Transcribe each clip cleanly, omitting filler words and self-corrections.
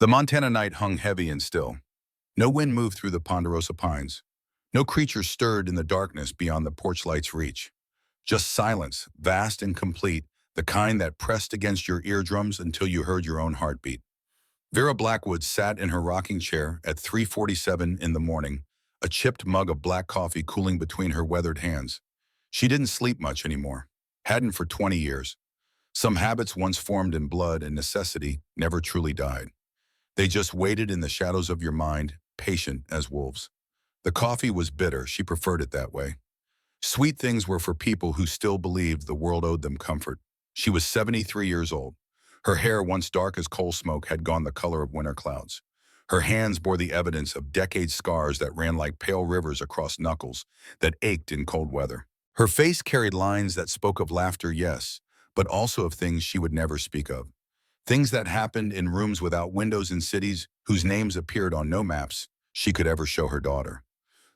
The Montana night hung heavy and still. No wind moved through the ponderosa pines. No creature stirred in the darkness beyond the porch light's reach. Just silence, vast and complete, the kind that pressed against your eardrums until you heard your own heartbeat. Vera Blackwood sat in her rocking chair at 3:47 in the morning, a chipped mug of black coffee cooling between her weathered hands. She didn't sleep much anymore. Hadn't for 20 years. Some habits once formed in blood and necessity never truly died. They just waited in the shadows of your mind, patient as wolves. The coffee was bitter, she preferred it that way. Sweet things were for people who still believed the world owed them comfort. She was 73 years old. Her hair, once dark as coal smoke, had gone the color of winter clouds. Her hands bore the evidence of decade scars that ran like pale rivers across knuckles that ached in cold weather. Her face carried lines that spoke of laughter, yes, but also of things she would never speak of. Things that happened in rooms without windows in cities whose names appeared on no maps she could ever show her daughter.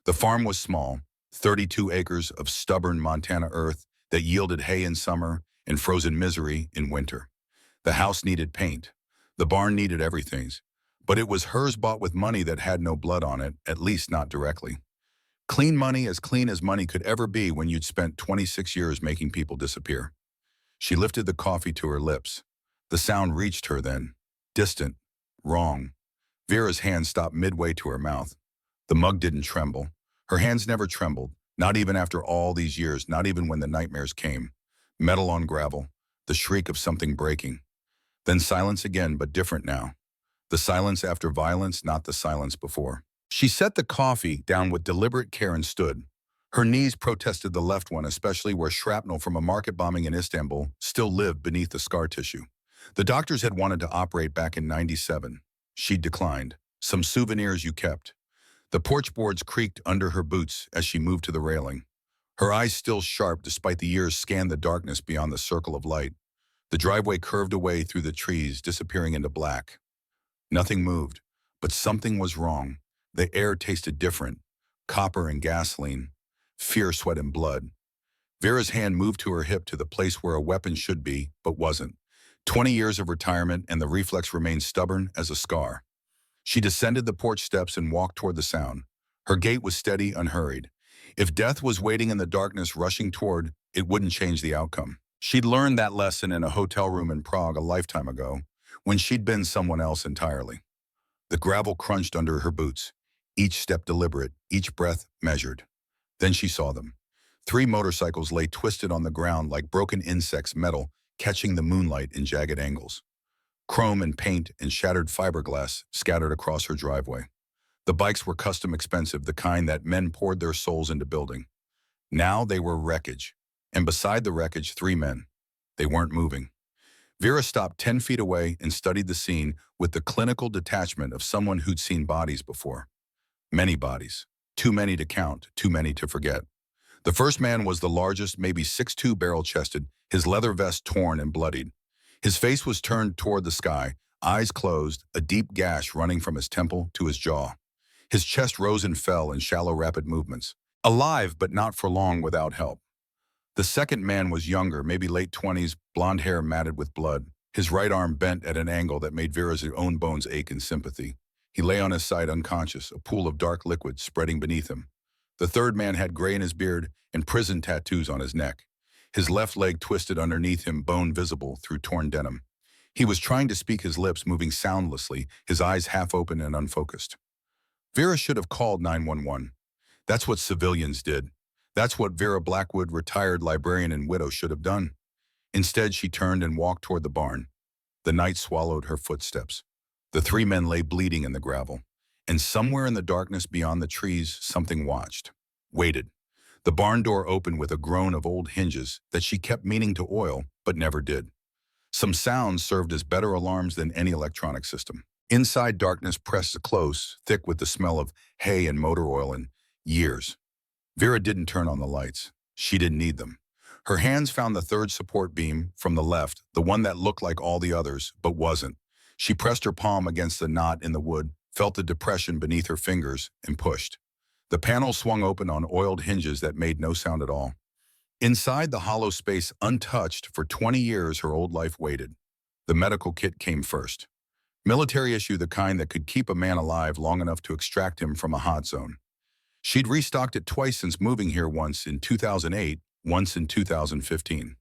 The farm was small, 32 acres of stubborn Montana earth that yielded hay in summer and frozen misery in winter. The house needed paint. The barn needed everything. But it was hers, bought with money that had no blood on it, at least not directly. Clean as money could ever be when you'd spent 26 years making people disappear. She lifted the coffee to her lips. The sound reached her then. Distant. Wrong. Vera's hand stopped midway to her mouth. The mug didn't tremble. Her hands never trembled, not even after all these years, not even when the nightmares came. Metal on gravel, the shriek of something breaking. Then silence again, but different now. The silence after violence, not the silence before. She set the coffee down with deliberate care and stood. Her knees protested the left one, especially where shrapnel from a market bombing in Istanbul still lived beneath the scar tissue. The doctors had wanted to operate back in '97. She declined. Some souvenirs you kept. The porch boards creaked under her boots as she moved to the railing. Her eyes still sharp despite the years scanned the darkness beyond the circle of light. The driveway curved away through the trees, disappearing into black. Nothing moved, but something was wrong. The air tasted different. Copper and gasoline. Fear, sweat, and blood. Vera's hand moved to her hip, to the place where a weapon should be, but wasn't. 20 years of retirement, and the reflex remained stubborn as a scar. She descended the porch steps and walked toward the sound. Her gait was steady, unhurried. If death was waiting in the darkness, rushing toward, it wouldn't change the outcome. She'd learned that lesson in a hotel room in Prague a lifetime ago, when she'd been someone else entirely. The gravel crunched under her boots, each step deliberate, each breath measured. Then she saw them. 3 motorcycles lay twisted on the ground like broken insects, metal catching the moonlight in jagged angles. Chrome and paint and shattered fiberglass scattered across her driveway. The bikes were custom expensive, the kind that men poured their souls into building. Now they were wreckage. And beside the wreckage, 3 men. They weren't moving. Vera stopped 10 feet away and studied the scene with the clinical detachment of someone who'd seen bodies before. Many bodies. Too many to count, too many to forget. The first man was the largest, maybe 6'2", barrel-chested, his leather vest torn and bloodied. His face was turned toward the sky, eyes closed, a deep gash running from his temple to his jaw. His chest rose and fell in shallow, rapid movements. Alive, but not for long without help. The second man was younger, maybe late 20s, blonde hair matted with blood. His right arm bent at an angle that made Vera's own bones ache in sympathy. He lay on his side unconscious, a pool of dark liquid spreading beneath him. The third man had gray in his beard and prison tattoos on his neck. His left leg twisted underneath him, bone visible through torn denim. He was trying to speak, his lips moving soundlessly, his eyes half open and unfocused. Vera should have called 911. That's what civilians did. That's what Vera Blackwood, retired librarian and widow, should have done. Instead, she turned and walked toward the barn. The night swallowed her footsteps. The 3 men lay bleeding in the gravel. And somewhere in the darkness beyond the trees, something watched. Waited. The barn door opened with a groan of old hinges that she kept meaning to oil, but never did. Some sounds served as better alarms than any electronic system. Inside, darkness pressed close, thick with the smell of hay and motor oil and years. Vera didn't turn on the lights. She didn't need them. Her hands found the third support beam from the left, the one that looked like all the others, but wasn't. She pressed her palm against the knot in the wood, felt the depression beneath her fingers, and pushed. The panel swung open on oiled hinges that made no sound at all. Inside the hollow space, untouched for 20 years, her old life waited. The medical kit came first. Military issue, the kind that could keep a man alive long enough to extract him from a hot zone. She'd restocked it twice since moving here, once in 2008, once in 2015.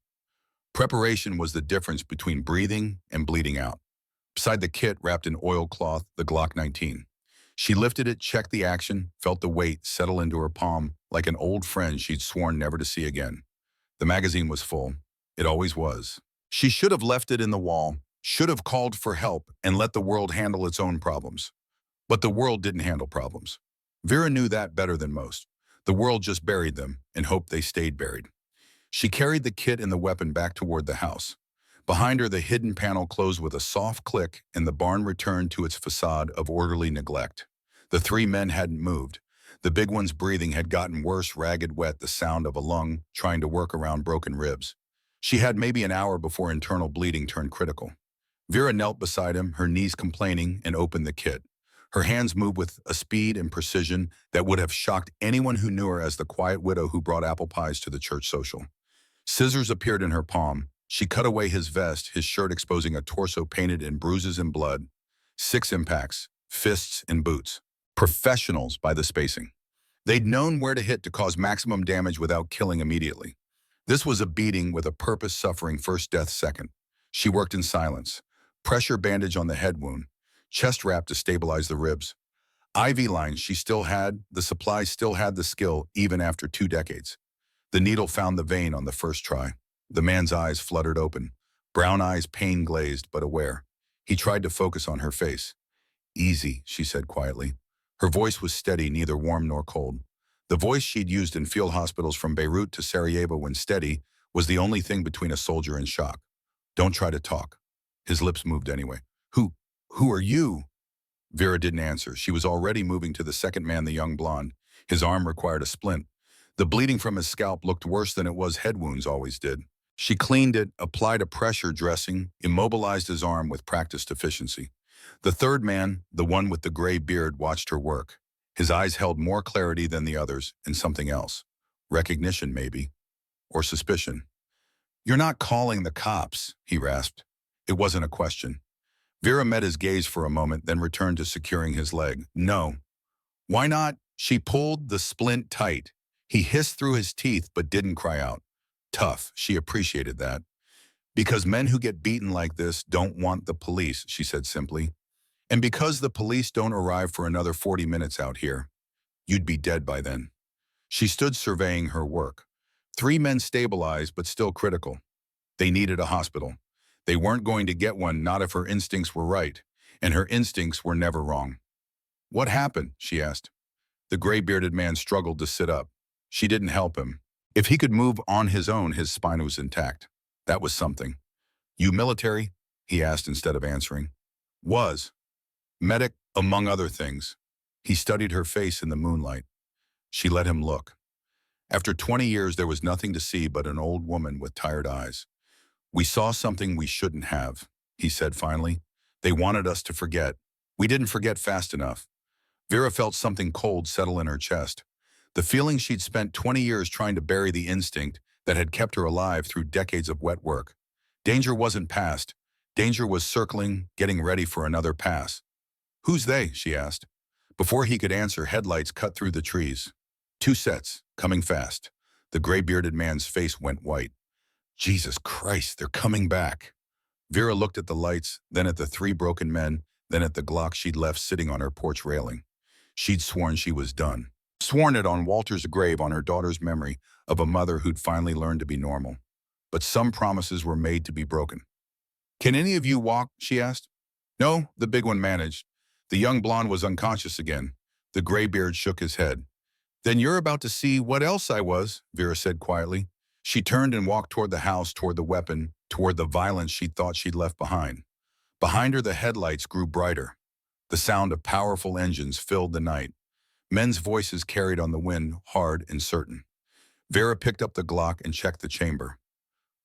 Preparation was the difference between breathing and bleeding out. Beside the kit, wrapped in oilcloth, the Glock 19. She lifted it, checked the action, felt the weight settle into her palm like an old friend she'd sworn never to see again. The magazine was full. It always was. She should have left it in the wall, should have called for help and let the world handle its own problems. But the world didn't handle problems. Vera knew that better than most. The world just buried them and hoped they stayed buried. She carried the kit and the weapon back toward the house. Behind her, the hidden panel closed with a soft click and the barn returned to its facade of orderly neglect. The three men hadn't moved. The big one's breathing had gotten worse, ragged, wet, the sound of a lung trying to work around broken ribs. She had maybe an hour before internal bleeding turned critical. Vera knelt beside him, her knees complaining, and opened the kit. Her hands moved with a speed and precision that would have shocked anyone who knew her as the quiet widow who brought apple pies to the church social. Scissors appeared in her palm. She cut away his vest, his shirt exposing a torso painted in bruises and blood. 6 impacts, fists and boots. Professionals by the spacing. They'd known where to hit to cause maximum damage without killing immediately. This was a beating with a purpose, suffering first, death second. She worked in silence. Pressure bandage on the head wound. Chest wrap to stabilize the ribs. IV lines she still had, the supplies still had the skill even after 2 decades. The needle found the vein on the first try. The man's eyes fluttered open. Brown eyes pain-glazed but aware. He tried to focus on her face. "Easy," she said quietly. Her voice was steady, neither warm nor cold. The voice she'd used in field hospitals from Beirut to Sarajevo when steady was the only thing between a soldier and shock. "Don't try to talk." His lips moved anyway. Who are you?" Vera didn't answer. She was already moving to the second man, the young blonde. His arm required a splint. The bleeding from his scalp looked worse than it was head wounds always did. She cleaned it, applied a pressure dressing, immobilized his arm with practiced efficiency. The third man, the one with the gray beard, watched her work. His eyes held more clarity than the others, and something else. Recognition, maybe. Or suspicion. "You're not calling the cops," he rasped. It wasn't a question. Vera met his gaze for a moment, then returned to securing his leg. "No." "Why not?" She pulled the splint tight. He hissed through his teeth but didn't cry out. Tough, she appreciated that. "Because men who get beaten like this don't want the police," she said simply. "And because the police don't arrive for another 40 minutes out here. You'd be dead by then." She stood surveying her work. 3 men stabilized but still critical. They needed a hospital. They weren't going to get one, not if her instincts were right, and her instincts were never wrong. "What happened?" she asked. The gray-bearded man struggled to sit up. She didn't help him. If he could move on his own, his spine was intact. That was something. "You military?" he asked instead of answering. "Was. Medic, among other things." He studied her face in the moonlight. She let him look. After 20 years, there was nothing to see but an old woman with tired eyes. "We saw something we shouldn't have," he said finally. "They wanted us to forget. We didn't forget fast enough." Vera felt something cold settle in her chest. The feeling she'd spent 20 years trying to bury the instinct that had kept her alive through decades of wet work. Danger wasn't past. Danger was circling, getting ready for another pass. "Who's they?" she asked. Before he could answer, headlights cut through the trees. 2 sets, coming fast. The gray-bearded man's face went white. "Jesus Christ, they're coming back." Vera looked at the lights, then at the 3 broken men, then at the Glock she'd left sitting on her porch railing. She'd sworn she was done. Sworn it on Walter's grave, on her daughter's memory of a mother who'd finally learned to be normal. But some promises were made to be broken. "Can any of you walk?" she asked. "No," the big one managed. The young blonde was unconscious again. The graybeard shook his head. "Then you're about to see what else I was," Vera said quietly. She turned and walked toward the house, toward the weapon, toward the violence she thought she'd left behind. Behind her, the headlights grew brighter. The sound of powerful engines filled the night. Men's voices carried on the wind, hard and certain. Vera picked up the Glock and checked the chamber.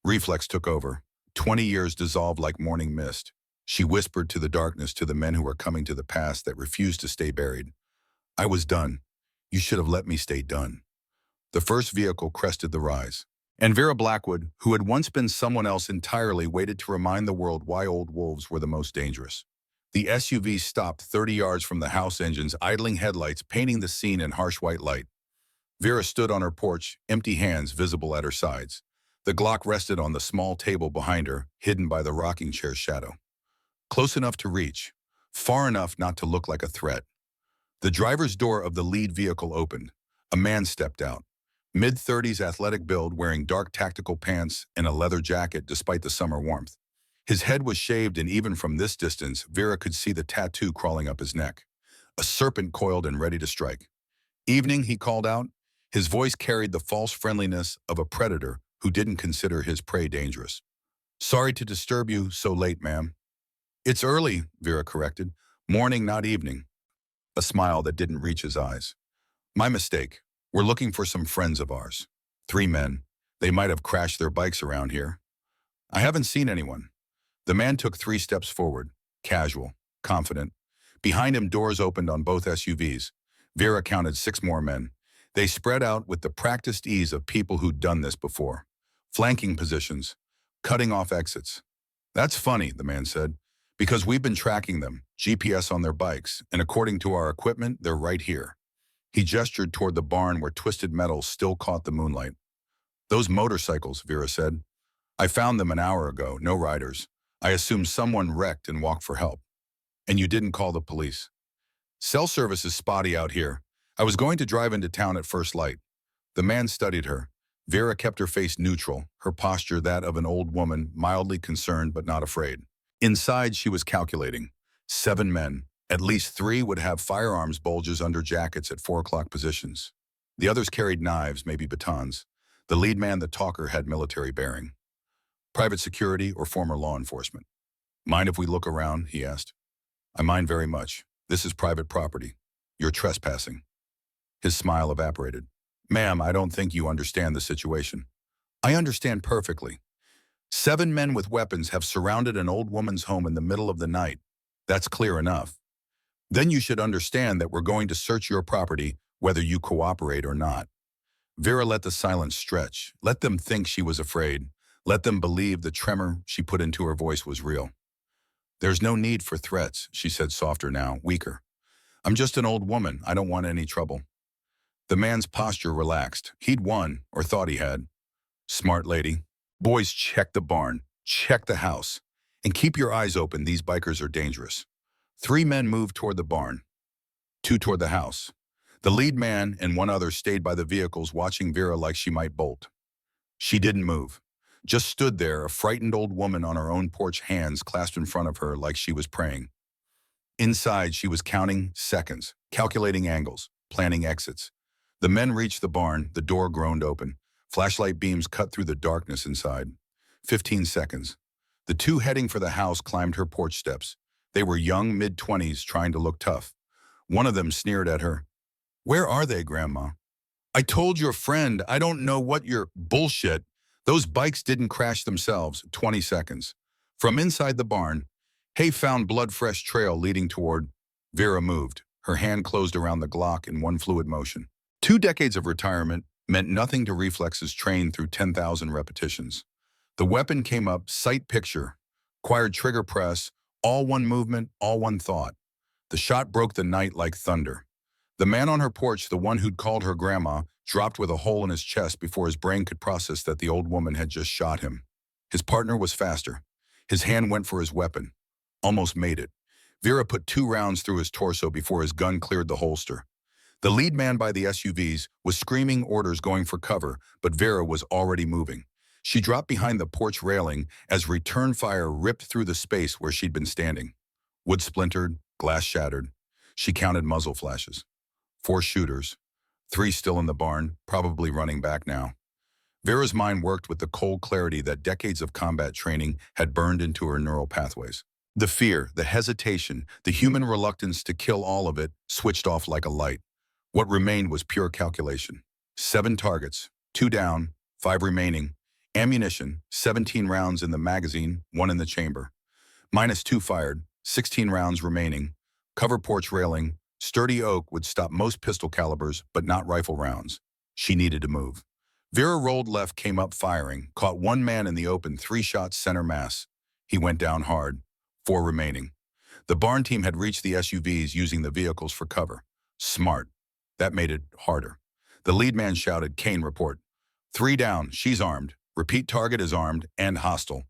Reflex took over. 20 years dissolved like morning mist. She whispered to the darkness, to the men who were coming to the past that refused to stay buried. "I was done. You should have let me stay done." The first vehicle crested the rise. And Vera Blackwood, who had once been someone else entirely, waited to remind the world why old wolves were the most dangerous. The SUV stopped 30 yards from the house engine's idling headlights, painting the scene in harsh white light. Vera stood on her porch, empty hands visible at her sides. The Glock rested on the small table behind her, hidden by the rocking chair's shadow. Close enough to reach, far enough not to look like a threat. The driver's door of the lead vehicle opened. A man stepped out. Mid-30s athletic build, wearing dark tactical pants and a leather jacket despite the summer warmth. His head was shaved, and even from this distance, Vera could see the tattoo crawling up his neck. A serpent coiled and ready to strike. "Evening," he called out. His voice carried the false friendliness of a predator who didn't consider his prey dangerous. "Sorry to disturb you so late, ma'am." "It's early," Vera corrected. "Morning, not evening." A smile that didn't reach his eyes. "My mistake. We're looking for some friends of ours. 3 men. They might have crashed their bikes around here." "I haven't seen anyone." The man took 3 steps forward, casual, confident. Behind him, doors opened on both SUVs. Vera counted 6 more men. They spread out with the practiced ease of people who'd done this before. Flanking positions, cutting off exits. "That's funny," the man said, "because we've been tracking them, GPS on their bikes, and according to our equipment, they're right here." He gestured toward the barn where twisted metal still caught the moonlight. "Those motorcycles," Vera said. "I found them an hour ago, no riders. I assumed someone wrecked and walked for help." "And you didn't call the police?" "Cell service is spotty out here. I was going to drive into town at first light." The man studied her. Vera kept her face neutral, her posture that of an old woman, mildly concerned but not afraid. Inside, she was calculating. 7 men. At least 3 would have firearms bulges under jackets at 4 o'clock positions. The others carried knives, maybe batons. The lead man, the talker, had military bearing. "Private security or former law enforcement?" "Mind if we look around?" he asked. "I mind very much. This is private property. You're trespassing." His smile evaporated. "Ma'am, I don't think you understand the situation." "I understand perfectly. 7 men with weapons have surrounded an old woman's home in the middle of the night. That's clear enough. Then you should understand that we're going to search your property, whether you cooperate or not." Vera let the silence stretch. Let them think she was afraid. Let them believe the tremor she put into her voice was real. "There's no need for threats," she said, softer now, weaker. "I'm just an old woman. I don't want any trouble." The man's posture relaxed. He'd won, or thought he had. "Smart lady. Boys, check the barn. Check the house. And keep your eyes open. These bikers are dangerous." 3 men moved toward the barn. 2 toward the house. The lead man and 1 other stayed by the vehicles, watching Vera like she might bolt. She didn't move. Just stood there, a frightened old woman on her own porch, hands clasped in front of her like she was praying. Inside, she was counting seconds, calculating angles, planning exits. The men reached the barn. The door groaned open. Flashlight beams cut through the darkness inside. 15 seconds. The 2 heading for the house climbed her porch steps. They were young, mid-20s, trying to look tough. One of them sneered at her. "Where are they, Grandma?" "I told your friend, I don't know what you're—" "Bullshit. Those bikes didn't crash themselves." 20 seconds. From inside the barn, Hay found blood-fresh trail leading toward. Vera moved. Her hand closed around the Glock in one fluid motion. 2 decades of retirement meant nothing to reflexes trained through 10,000 repetitions. The weapon came up, sight picture, acquired trigger press, all one movement, all one thought. The shot broke the night like thunder. The man on her porch, the one who'd called her grandma, dropped with a hole in his chest before his brain could process that the old woman had just shot him. His partner was faster. His hand went for his weapon. Almost made it. Vera put 2 rounds through his torso before his gun cleared the holster. The lead man by the SUVs was screaming orders, going for cover, but Vera was already moving. She dropped behind the porch railing as return fire ripped through the space where she'd been standing. Wood splintered, glass shattered. She counted muzzle flashes. 4 shooters. 3 still in the barn, probably running back now. Vera's mind worked with the cold clarity that decades of combat training had burned into her neural pathways. The fear, the hesitation, the human reluctance to kill, all of it switched off like a light. What remained was pure calculation. 7 targets, 2 down, 5 remaining. Ammunition, 17 rounds in the magazine, 1 in the chamber. -2 fired, 16 rounds remaining. Cover porch railing. Sturdy oak would stop most pistol calibers, but not rifle rounds. She needed to move. Vera rolled left, came up firing, caught 1 man in the open, 3 shots center mass. He went down hard. 4 remaining. The barn team had reached the SUVs using the vehicles for cover. Smart. That made it harder. The lead man shouted, "Kane, report. 3 down, she's armed. Repeat, target is armed and hostile."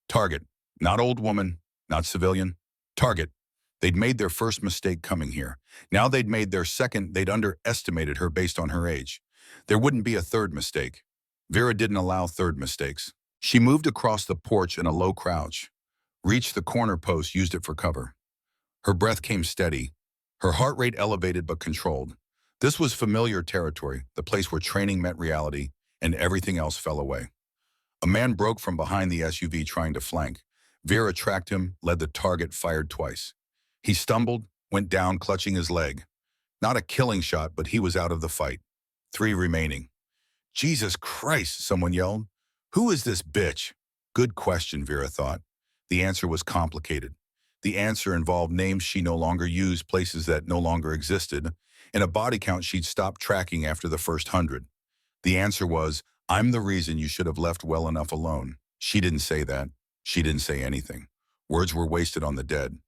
Target. Not old woman, not civilian. Target. They'd made their first mistake coming here. Now they'd made their second. They'd underestimated her based on her age. There wouldn't be a third mistake. Vera didn't allow third mistakes. She moved across the porch in a low crouch, reached the corner post, used it for cover. Her breath came steady, her heart rate elevated but controlled. This was familiar territory, the place where training met reality, and everything else fell away. A man broke from behind the SUV trying to flank. Vera tracked him, led the target, fired twice. He stumbled, went down, clutching his leg. Not a killing shot, but he was out of the fight. 3 remaining. "Jesus Christ," someone yelled. "Who is this bitch?" Good question, Vera thought. The answer was complicated. The answer involved names she no longer used, places that no longer existed, and a body count she'd stopped tracking after the first 100. The answer was, "I'm the reason you should have left well enough alone." She didn't say that. She didn't say anything. Words were wasted on the dead.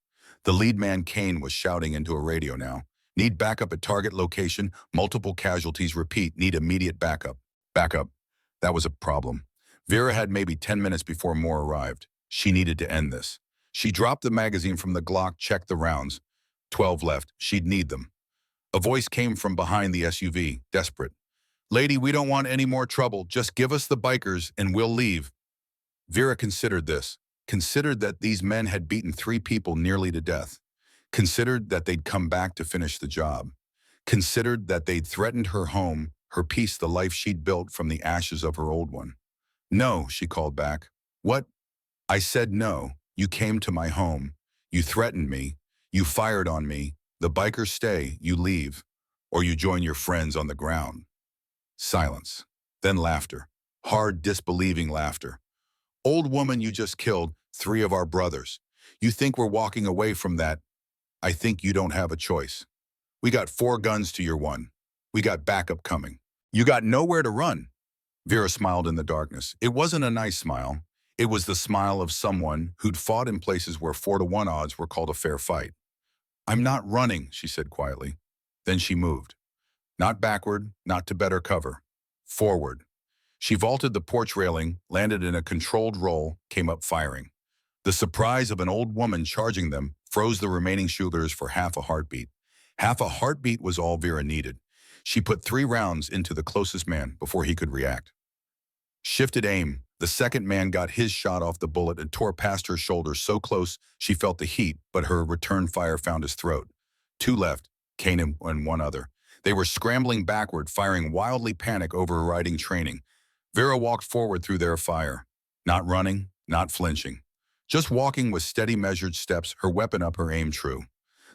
The lead man, Kane, was shouting into a radio now. "Need backup at target location. Multiple casualties. Repeat, need immediate backup." Backup. That was a problem. Vera had maybe 10 minutes before more arrived. She needed to end this. She dropped the magazine from the Glock, checked the rounds. 12 left. She'd need them. A voice came from behind the SUV, desperate. "Lady, we don't want any more trouble. Just give us the bikers and we'll leave." Vera considered this. Considered that these men had beaten 3 people nearly to death. Considered that they'd come back to finish the job. Considered that they'd threatened her home, her peace, the life she'd built from the ashes of her old one. "No," she called back. "What?" "I said no. You came to my home. You threatened me. You fired on me. The bikers stay, you leave. Or you join your friends on the ground." Silence. Then laughter. Hard, disbelieving laughter. "Old woman, you just killed 3 of our brothers. You think we're walking away from that? I think you don't have a choice. We got 4 guns to your 1. We got backup coming. You got nowhere to run." Vera smiled in the darkness. It wasn't a nice smile. It was the smile of someone who'd fought in places where 4-to-1 odds were called a fair fight. "I'm not running," she said quietly. Then she moved. Not backward, not to better cover. Forward. She vaulted the porch railing, landed in a controlled roll, came up firing. The surprise of an old woman charging them froze the remaining shooters for half a heartbeat. Half a heartbeat was all Vera needed. She put 3 rounds into the closest man before he could react. Shifted aim. The second man got his shot off the bullet and tore past her shoulder so close she felt the heat, but her return fire found his throat. 2 left, Kane and 1 other. They were scrambling backward, firing wildly, panic overriding training. Vera walked forward through their fire. Not running, not flinching. Just walking with steady, measured steps, her weapon up, her aim true.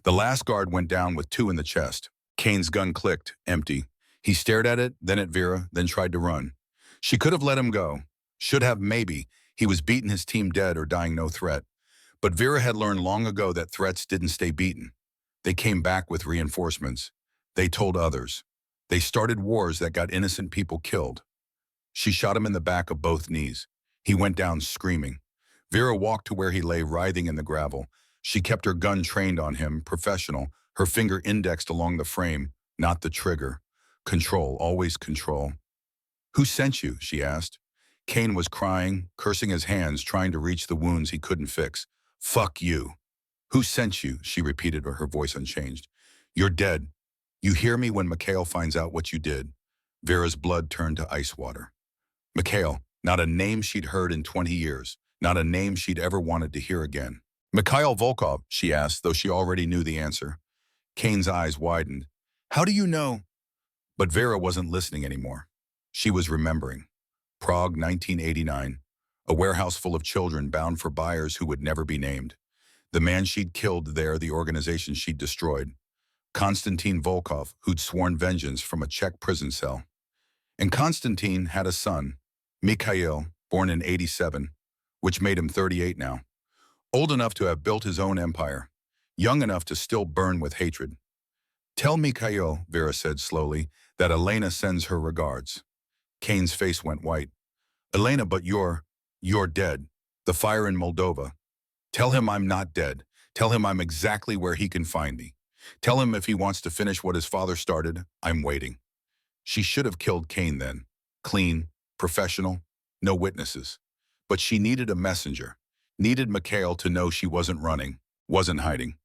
The last guard went down with 2 in the chest. Kane's gun clicked, empty. He stared at it, then at Vera, then tried to run. She could have let him go. Should have, maybe. He was beating his team dead or dying no threat. But Vera had learned long ago that threats didn't stay beaten. They came back with reinforcements. They told others. They started wars that got innocent people killed. She shot him in the back of both knees. He went down screaming. Vera walked to where he lay writhing in the gravel. She kept her gun trained on him, professional, her finger indexed along the frame, not the trigger. Control, always control. "Who sent you?" she asked. Kane was crying, cursing his hands, trying to reach the wounds he couldn't fix. "Fuck you." "Who sent you?" she repeated, her voice unchanged. "You're dead. You hear me when Mikhail finds out what you did." Vera's blood turned to ice water. Mikhail, not a name she'd heard in 20 years, not a name she'd ever wanted to hear again. "Mikhail Volkov," she asked, though she already knew the answer. Kane's eyes widened. "How do you know?" But Vera wasn't listening anymore. She was remembering. Prague, 1989. A warehouse full of children bound for buyers who would never be named. The man she'd killed there, the organization she'd destroyed. Konstantin Volkov, who'd sworn vengeance from a Czech prison cell. And Konstantin had a son, Mikhail, born in '87, which made him 38 now. Old enough to have built his own empire. Young enough to still burn with hatred. "Tell Mikhail," Vera said slowly, "that Elena sends her regards." Kane's face went white. "Elena, but you're dead. The fire in Moldova. Tell him I'm not dead. Tell him I'm exactly where he can find me. Tell him if he wants to finish what his father started, I'm waiting. She should have killed Cain then. Clean, professional, no witnesses. But she needed a messenger. Needed Mikhail to know she wasn't running, wasn't hiding.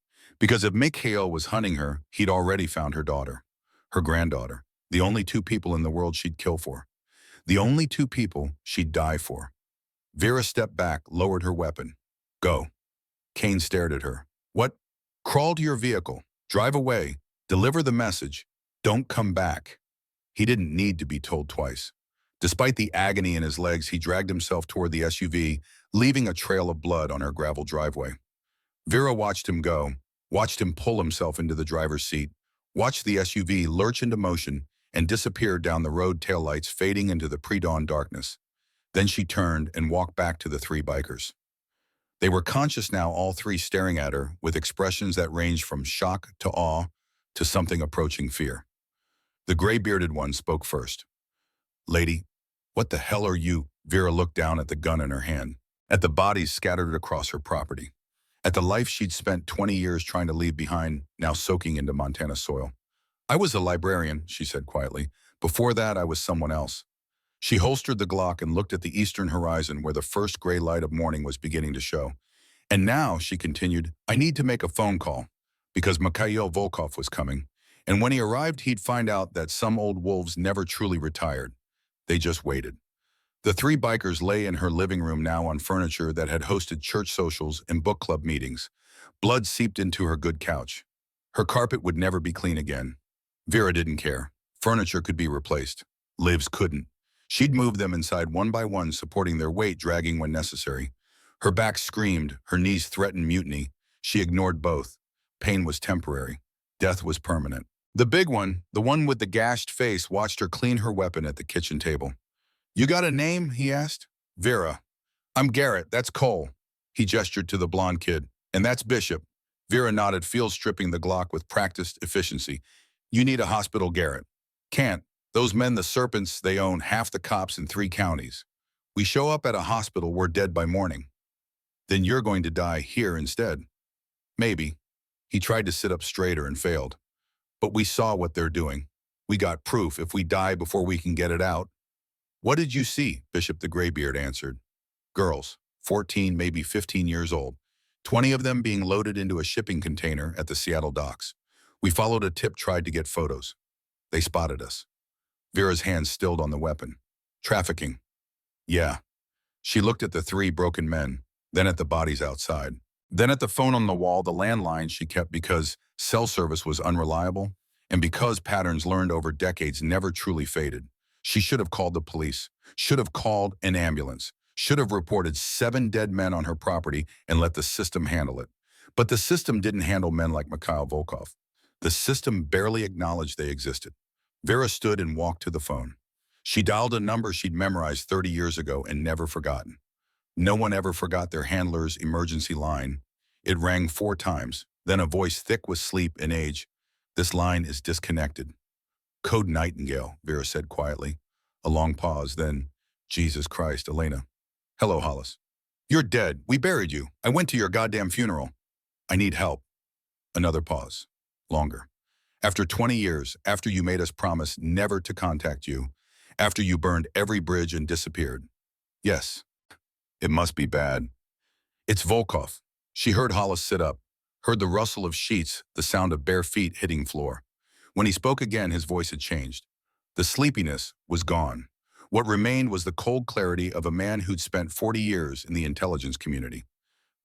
Because if Mikhail was hunting her, he'd already found her daughter. Her granddaughter. The only two people in the world she'd kill for. The only two people she'd die for. Vera stepped back, lowered her weapon. Go. Cain stared at her. What? Crawl to your vehicle. Drive away. Deliver the message. Don't come back. He didn't need to be told twice. Despite the agony in his legs, he dragged himself toward the SUV, leaving a trail of blood on her gravel driveway. Vera watched him go, watched him pull himself into the driver's seat, watched the SUV lurch into motion and disappear down the road, taillights fading into the pre-dawn darkness. Then she turned and walked back to the three bikers. They were conscious now, all three staring at her with expressions that ranged from shock to awe to something approaching fear. The gray-bearded one spoke first. Lady, what the hell are you? Vera looked down at the gun in her hand, at the bodies scattered across her property, at the life she'd spent 20 years trying to leave behind, now soaking into Montana soil. I was a librarian, she said quietly. Before that, I was someone else. She holstered the Glock and looked at the eastern horizon where the first gray light of morning was beginning to show. And now, she continued, I need to make a phone call, because Mikhail Volkov was coming. And when he arrived, he'd find out that some old wolves never truly retired. They just waited. The three bikers lay in her living room now on furniture that had hosted church socials and book club meetings. Blood seeped into her good couch. Her carpet would never be clean again. Vera didn't care. Furniture could be replaced. Lives couldn't. She'd move them inside one by one, supporting their weight, dragging when necessary. Her back screamed, her knees threatened mutiny. She ignored both. Pain was temporary. Death was permanent. The big one, the one with the gashed face, watched her clean her weapon at the kitchen table. You got a name? He asked. Vera. I'm Garrett, that's Cole. He gestured to the blonde kid. And that's Bishop. Vera nodded, field stripping the Glock with practiced efficiency. You need a hospital, Garrett. Can't. Those men, the serpents, they own half the cops in 3 counties. We show up at a hospital, we're dead by morning. Then you're going to die here instead. Maybe. He tried to sit up straighter and failed. But we saw what they're doing. We got proof if we die before we can get it out. What did you see? Bishop the Graybeard answered. Girls, 14, maybe 15 years old. 20 of them being loaded into a shipping container at the Seattle docks. We followed a tip, tried to get photos. They spotted us. Vera's hands stilled on the weapon. Trafficking. Yeah. She looked at the 3 broken men, then at the bodies outside. Then at the phone on the wall, the landline she kept because cell service was unreliable, and because patterns learned over decades never truly faded. She should have called the police, should have called an ambulance, should have reported 7 dead men on her property and let the system handle it. But the system didn't handle men like Mikhail Volkov. The system barely acknowledged they existed. Vera stood and walked to the phone. She dialed a number she'd memorized 30 years ago and never forgotten. No one ever forgot their handler's emergency line. It rang 4 times, then a voice thick with sleep and age. This line is disconnected. Code Nightingale, Vera said quietly. A long pause, then, Jesus Christ, Elena. Hello, Hollis. You're dead. We buried you. I went to your goddamn funeral. I need help. Another pause. Longer. After 20 years, after you made us promise never to contact you, after you burned every bridge and disappeared. Yes. It must be bad. It's Volkov. She heard Hollis sit up, heard the rustle of sheets, the sound of bare feet hitting floor. When he spoke again, his voice had changed. The sleepiness was gone. What remained was the cold clarity of a man who'd spent 40 years in the intelligence community.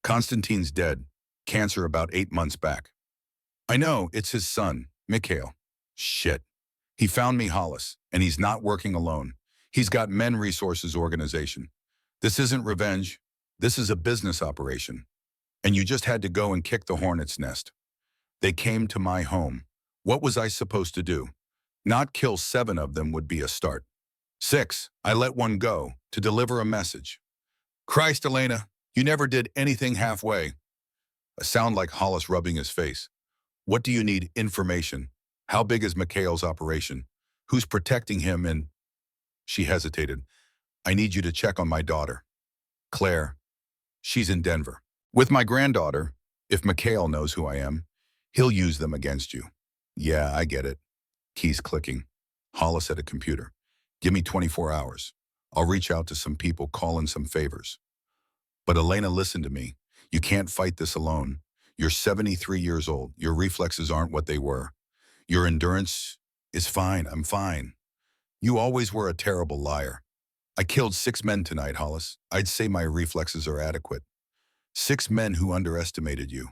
Konstantin's dead. Cancer about 8 months back. I know, it's his son, Mikhail. Shit. He found me, Hollis, and he's not working alone. He's got Men Resources Organization. This isn't revenge. This is a business operation. And you just had to go and kick the hornet's nest. They came to my home. What was I supposed to do? Not kill 7 of them would be a start. 6, I let one go to deliver a message. Christ, Elena, you never did anything halfway. A sound like Hollis rubbing his face. What do you need? Information. How big is Mikhail's operation? Who's protecting him? And she hesitated. I need you to check on my daughter. Claire. She's in Denver. With my granddaughter. If Mikhail knows who I am, he'll use them against you. Yeah, I get it. Keys clicking. Hollis at a computer. Give me 24 hours. I'll reach out to some people, call in some favors. But Elena, listen to me. You can't fight this alone. You're 73 years old. Your reflexes aren't what they were. Your endurance is fine. I'm fine. You always were a terrible liar. I killed 6 men tonight, Hollis. I'd say my reflexes are adequate. 6 men who underestimated you.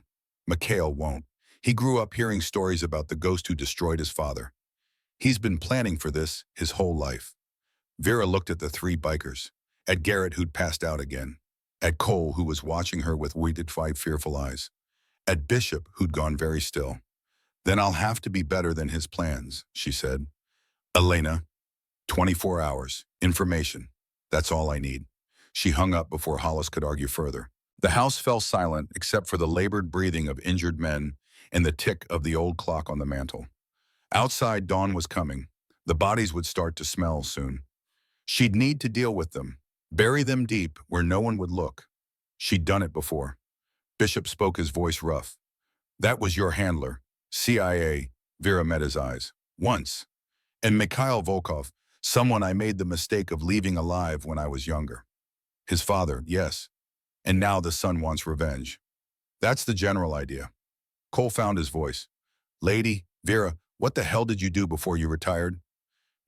Mikhail won't. He grew up hearing stories about the ghost who destroyed his father. He's been planning for this his whole life. Vera looked at the 3 bikers, at Garrett who'd passed out again, at Cole who was watching her with weighted-five fearful eyes, at Bishop who'd gone very still. Then I'll have to be better than his plans, she said. Elena, 24 hours, information. That's all I need. She hung up before Hollis could argue further. The house fell silent except for the labored breathing of injured men and the tick of the old clock on the mantel. Outside, dawn was coming. The bodies would start to smell soon. She'd need to deal with them, bury them deep where no one would look. She'd done it before. Bishop spoke, his voice rough. That was your handler, CIA. Vera met his eyes. Once. And Mikhail Volkov, someone I made the mistake of leaving alive when I was younger. His father, yes. And now the son wants revenge. That's the general idea. Cole found his voice. Lady, Vera, what the hell did you do before you retired?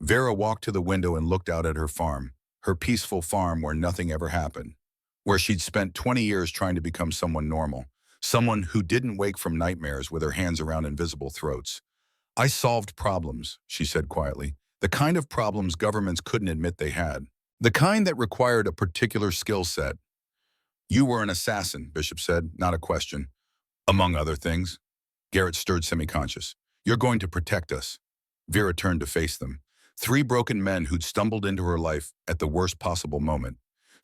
Vera walked to the window and looked out at her farm, her peaceful farm where nothing ever happened, where she'd spent 20 years trying to become someone normal, someone who didn't wake from nightmares with her hands around invisible throats. I solved problems, she said quietly, the kind of problems governments couldn't admit they had, the kind that required a particular skill set. You were an assassin, Bishop said, not a question. Among other things. Garrett stirred semi-conscious. You're going to protect us. Vera turned to face them. 3 broken men who'd stumbled into her life at the worst possible moment.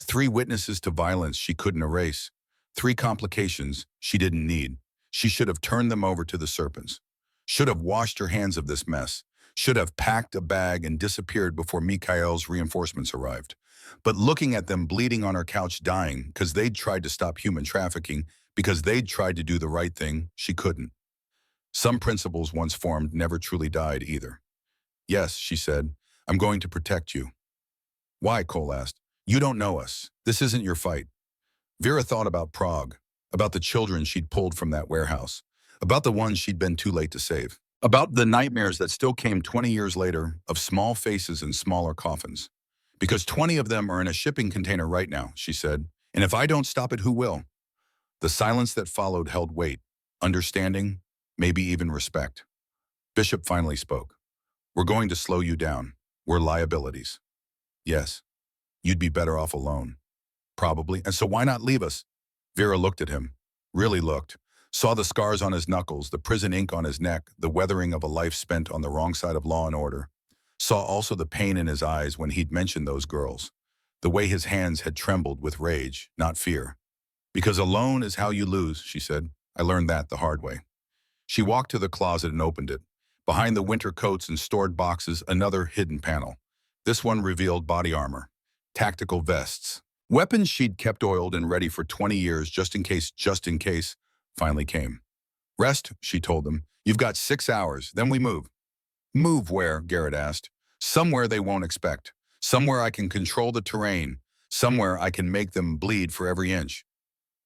3 witnesses to violence she couldn't erase. 3 complications she didn't need. She should have turned them over to the serpents. Should have washed her hands of this mess. Should have packed a bag and disappeared before Mikhail's reinforcements arrived. But looking at them bleeding on her couch dying because they'd tried to stop human trafficking, because they'd tried to do the right thing, she couldn't. Some principles once formed never truly died either. Yes, she said, I'm going to protect you. Why, Cole asked. You don't know us. This isn't your fight. Vera thought about Prague, about the children she'd pulled from that warehouse, about the ones she'd been too late to save, about the nightmares that still came 20 years later of small faces and smaller coffins. Because 20 of them are in a shipping container right now, she said, and if I don't stop it, who will? The silence that followed held weight, understanding, maybe even respect. Bishop finally spoke. We're going to slow you down. We're liabilities. Yes, you'd be better off alone. Probably, and so why not leave us? Vera looked at him, really looked, saw the scars on his knuckles, the prison ink on his neck, the weathering of a life spent on the wrong side of law and order. Saw also the pain in his eyes when he'd mentioned those girls, the way his hands had trembled with rage, not fear. Because alone is how you lose, she said. I learned that the hard way. She walked to the closet and opened it. Behind the winter coats and stored boxes, another hidden panel. This one revealed body armor, tactical vests, weapons she'd kept oiled and ready for 20 years just in case, finally came. Rest, she told them. You've got 6 hours, then we move. Move where? Garrett asked. Somewhere they won't expect. Somewhere I can control the terrain. Somewhere I can make them bleed for every inch.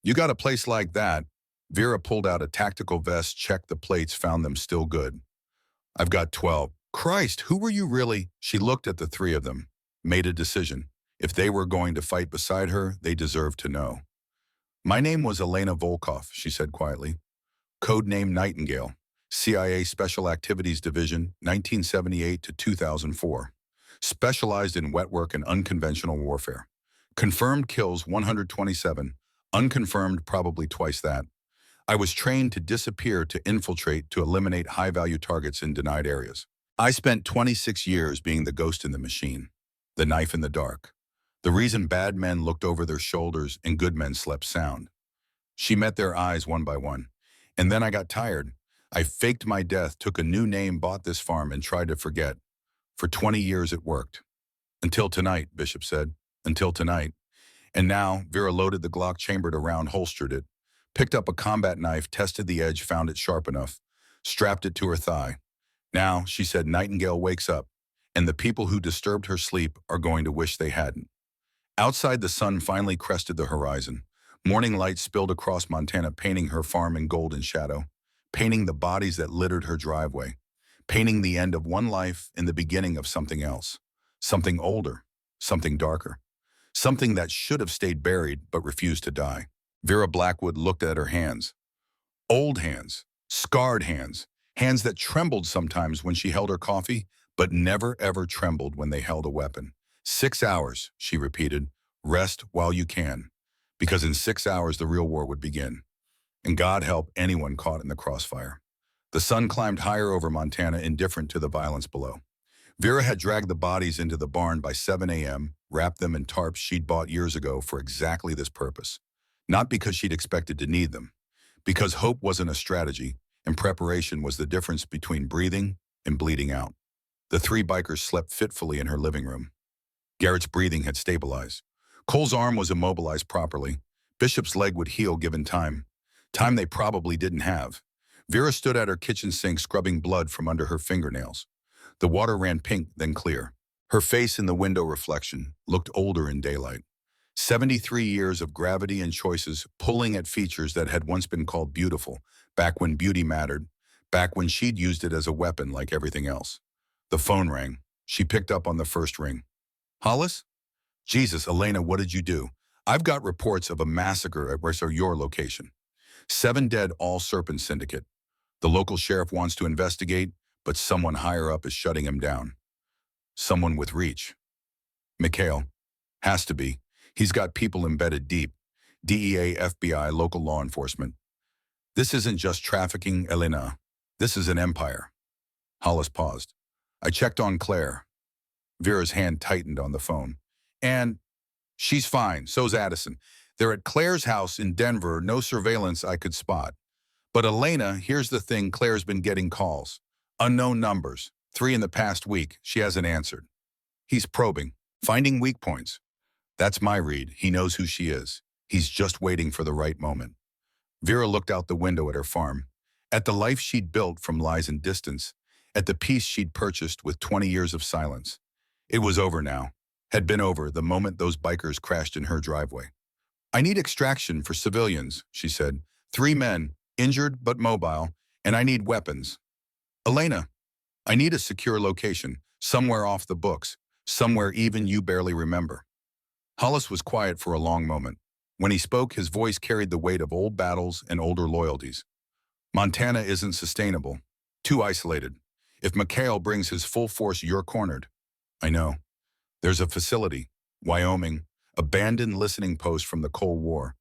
You got a place like that? Vera pulled out a tactical vest, checked the plates, found them still good. I've got 12. Christ, who were you really? She looked at the 3 of them, made a decision. If they were going to fight beside her, they deserved to know. My name was Elena Volkov, she said quietly. Code name Nightingale. CIA Special Activities Division, 1978 to 2004. Specialized in wet work and unconventional warfare. Confirmed kills 127. Unconfirmed probably twice that. I was trained to disappear, to infiltrate, to eliminate high-value targets in denied areas. I spent 26 years being the ghost in the machine, the knife in the dark. The reason bad men looked over their shoulders and good men slept sound. She met their eyes one by one. And then I got tired. I faked my death, took a new name, bought this farm, and tried to forget. For 20 years it worked. Until tonight, Bishop said. Until tonight. And now, Vera loaded the Glock, chambered around, holstered it, picked up a combat knife, tested the edge, found it sharp enough, strapped it to her thigh. Now, she said, Nightingale wakes up, and the people who disturbed her sleep are going to wish they hadn't. Outside, the sun finally crested the horizon. Morning light spilled across Montana, painting her farm in golden shadow, painting the bodies that littered her driveway, painting the end of one life and the beginning of something else, something older, something darker, something that should have stayed buried but refused to die. Vera Blackwood looked at her hands. Old hands, scarred hands, hands that trembled sometimes when she held her coffee, but never ever trembled when they held a weapon. 6 hours, she repeated, rest while you can, because in 6 hours the real war would begin. And God help anyone caught in the crossfire. The sun climbed higher over Montana, indifferent to the violence below. Vera had dragged the bodies into the barn by 7 a.m., wrapped them in tarps she'd bought years ago for exactly this purpose. Not because she'd expected to need them, because hope wasn't a strategy, and preparation was the difference between breathing and bleeding out. The three bikers slept fitfully in her living room. Garrett's breathing had stabilized. Cole's arm was immobilized properly. Bishop's leg would heal given time. Time they probably didn't have. Vera stood at her kitchen sink, scrubbing blood from under her fingernails. The water ran pink, then clear. Her face in the window reflection looked older in daylight. 73 years of gravity and choices pulling at features that had once been called beautiful, back when beauty mattered, back when she'd used it as a weapon like everything else. The phone rang. She picked up on the first ring. Hollis? Jesus, Elena, what did you do? I've got reports of a massacre at your location. 7 dead, all Serpent Syndicate. The local sheriff wants to investigate, but someone higher up is shutting him down. Someone with reach. Mikhail. Has to be. He's got people embedded deep. DEA, FBI, local law enforcement. This isn't just trafficking, Elena. This is an empire. Hollis paused. I checked on Claire. Vera's hand tightened on the phone. And she's fine, so's Addison. They're at Claire's house in Denver, no surveillance I could spot. But Elena, here's the thing, Claire's been getting calls. Unknown numbers. 3 in the past week. She hasn't answered. He's probing, finding weak points. That's my read. He knows who she is. He's just waiting for the right moment. Vera looked out the window at her farm, at the life she'd built from lies and distance, at the peace she'd purchased with 20 years of silence. It was over now. Had been over the moment those bikers crashed in her driveway. I need extraction for civilians, she said. 3 men, injured but mobile, and I need weapons. Elena, I need a secure location, somewhere off the books, somewhere even you barely remember. Hollis was quiet for a long moment. When he spoke, his voice carried the weight of old battles and older loyalties. Montana isn't sustainable. Too isolated. If Mikhail brings his full force, you're cornered. I know. There's a facility, Wyoming, abandoned listening post from the Cold War.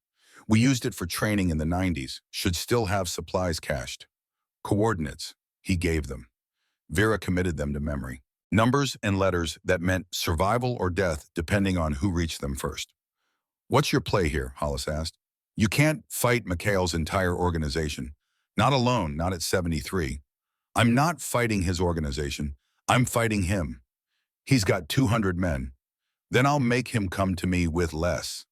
We used it for training in the 90s, should still have supplies cached. Coordinates, he gave them. Vera committed them to memory. Numbers and letters that meant survival or death depending on who reached them first. What's your play here? Hollis asked. You can't fight Mikhail's entire organization. Not alone, not at 73. I'm not fighting his organization. I'm fighting him. He's got 200 men. Then I'll make him come to me with less.